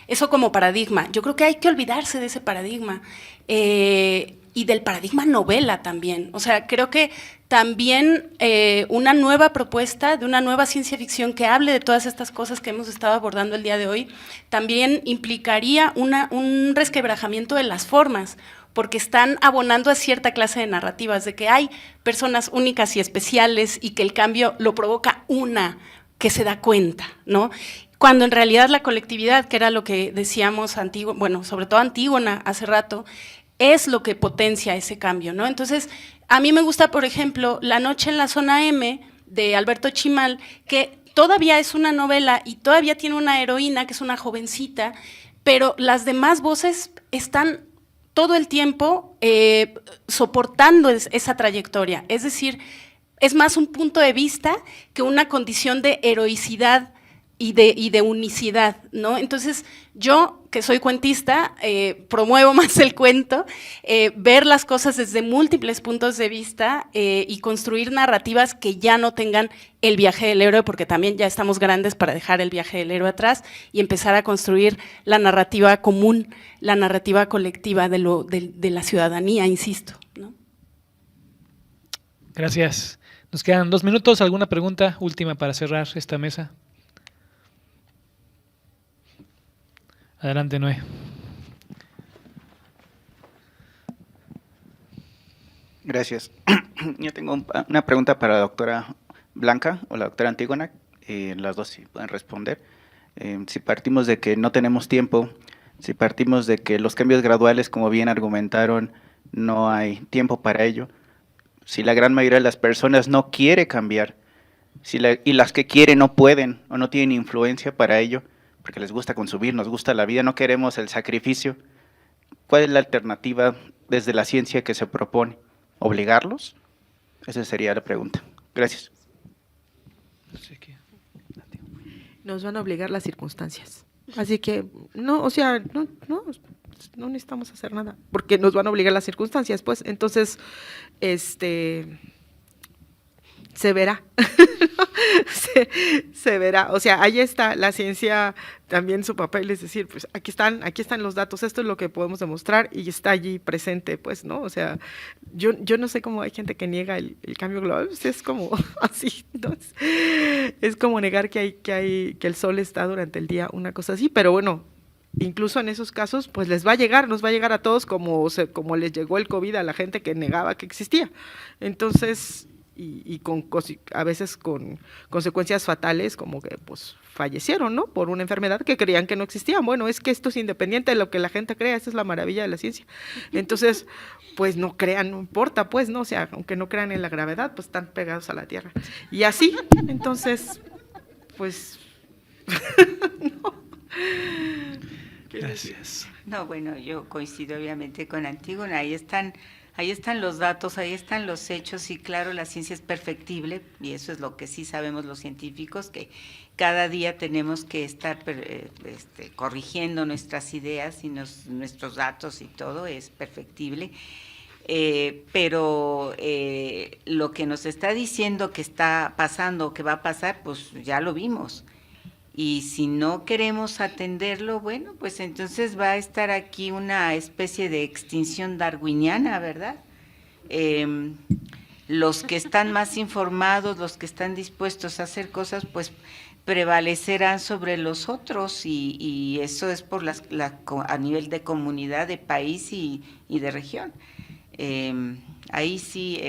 Eso como paradigma. Yo creo que hay que olvidarse de ese paradigma y del paradigma novela también. O sea, creo que también una nueva propuesta de una nueva ciencia ficción que hable de todas estas cosas que hemos estado abordando el día de hoy, también implicaría un resquebrajamiento de las formas, porque están abonando a cierta clase de narrativas, de que hay personas únicas y especiales y que el cambio lo provoca una que se da cuenta, ¿no? Cuando en realidad la colectividad, que era lo que decíamos, sobre todo Antígona hace rato, es lo que potencia ese cambio, ¿no? Entonces, a mí me gusta, por ejemplo, La noche en la zona M, de Alberto Chimal, que todavía es una novela y todavía tiene una heroína, que es una jovencita, pero las demás voces están todo el tiempo soportando esa trayectoria. Es decir, es más un punto de vista que una condición de heroicidad y de unicidad, ¿no? Entonces, yo, que soy cuentista, promuevo más el cuento, ver las cosas desde múltiples puntos de vista y construir narrativas que ya no tengan el viaje del héroe, porque también ya estamos grandes para dejar el viaje del héroe atrás y empezar a construir la narrativa común, la narrativa colectiva de la ciudadanía, insisto, ¿no? Gracias. Nos quedan 2 minutos. ¿Alguna pregunta última para cerrar esta mesa? Adelante, Noé. Gracias. Yo tengo una pregunta para la doctora Blanca o la doctora Antígona, las dos si pueden responder. Si partimos de que no tenemos tiempo, si partimos de que los cambios graduales, como bien argumentaron, no hay tiempo para ello, si la gran mayoría de las personas no quiere cambiar, y las que quieren no pueden o no tienen influencia para ello, porque les gusta consumir, nos gusta la vida, no queremos el sacrificio, ¿cuál es la alternativa desde la ciencia que se propone? ¿Obligarlos? Esa sería la pregunta. Gracias. Nos van a obligar las circunstancias. Así que, no, o sea, no necesitamos hacer nada, porque nos van a obligar las circunstancias, pues, entonces, se verá, se verá, o sea, ahí está la ciencia, también su papel es decir, pues aquí están los datos, esto es lo que podemos demostrar y está allí presente, pues, ¿no? O sea, yo no sé cómo hay gente que niega el cambio global, pues es como así, ¿no? Es como negar que el sol está durante el día, una cosa así, pero bueno, incluso en esos casos, pues nos va a llegar a todos como les llegó el COVID a la gente que negaba que existía. Entonces, y a veces con consecuencias fatales, como que pues fallecieron, ¿no? Por una enfermedad que creían que no existía. Bueno, es que esto es independiente de lo que la gente crea, esa es la maravilla de la ciencia. Entonces, pues no crean, no importa, pues, ¿no? O sea, aunque no crean en la gravedad, pues están pegados a la Tierra. Y así, entonces, pues... no. Gracias. No, bueno, yo coincido obviamente con Antígona, ahí están los datos, ahí están los hechos y claro, la ciencia es perfectible y eso es lo que sí sabemos los científicos, que cada día tenemos que estar corrigiendo nuestras ideas y nuestros datos y todo es perfectible. Pero lo que nos está diciendo que está pasando, que va a pasar, pues ya lo vimos. Y si no queremos atenderlo, bueno, pues entonces va a estar aquí una especie de extinción darwiniana, ¿verdad? Los que están más informados, los que están dispuestos a hacer cosas, pues prevalecerán sobre los otros y eso es por a nivel de comunidad, de país y de región. Ahí sí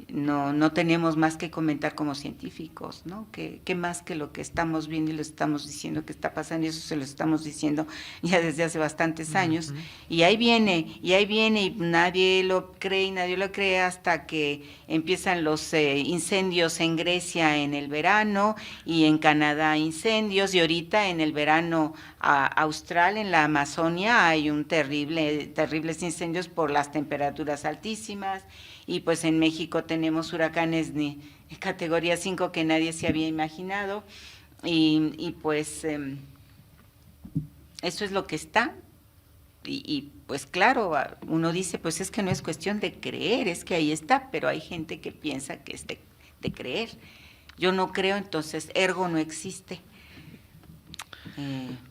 no tenemos más que comentar como científicos, ¿no? ¿Qué más que lo que estamos viendo y lo estamos diciendo que está pasando? Y eso se lo estamos diciendo ya desde hace bastantes años. Y ahí viene, y nadie lo cree hasta que empiezan los incendios en Grecia en el verano y en Canadá incendios y ahorita en el verano austral, en la Amazonia, hay terribles incendios por las temperaturas altísimas y pues en México tenemos huracanes de categoría 5 que nadie se había imaginado y pues eso es lo que está y pues claro, uno dice pues es que no es cuestión de creer, es que ahí está, pero hay gente que piensa que es de creer. Yo no creo, entonces ergo no existe.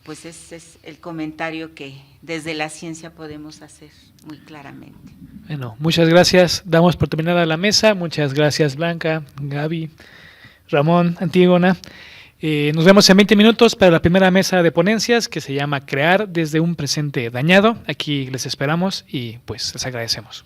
Pues ese es el comentario que desde la ciencia podemos hacer muy claramente. Bueno, muchas gracias. Damos por terminada la mesa. Muchas gracias, Blanca, Gaby, Ramón, Antígona. Nos vemos en 20 minutos para la primera mesa de ponencias que se llama Crear desde un presente dañado. Aquí les esperamos y pues les agradecemos.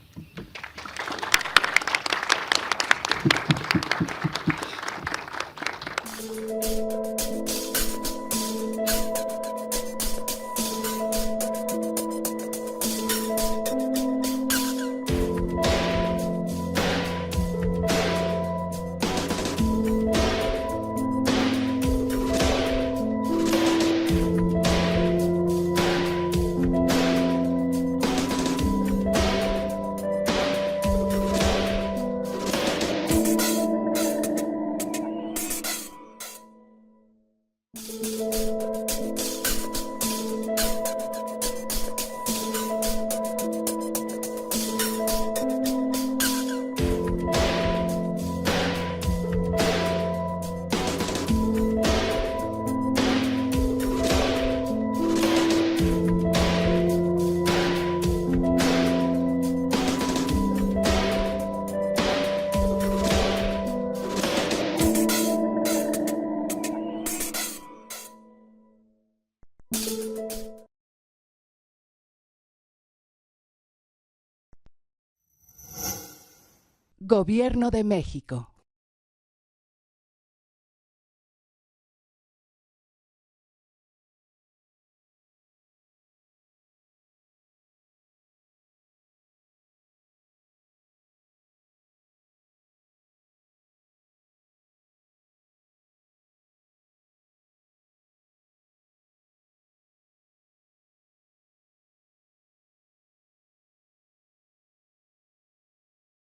Gobierno de México.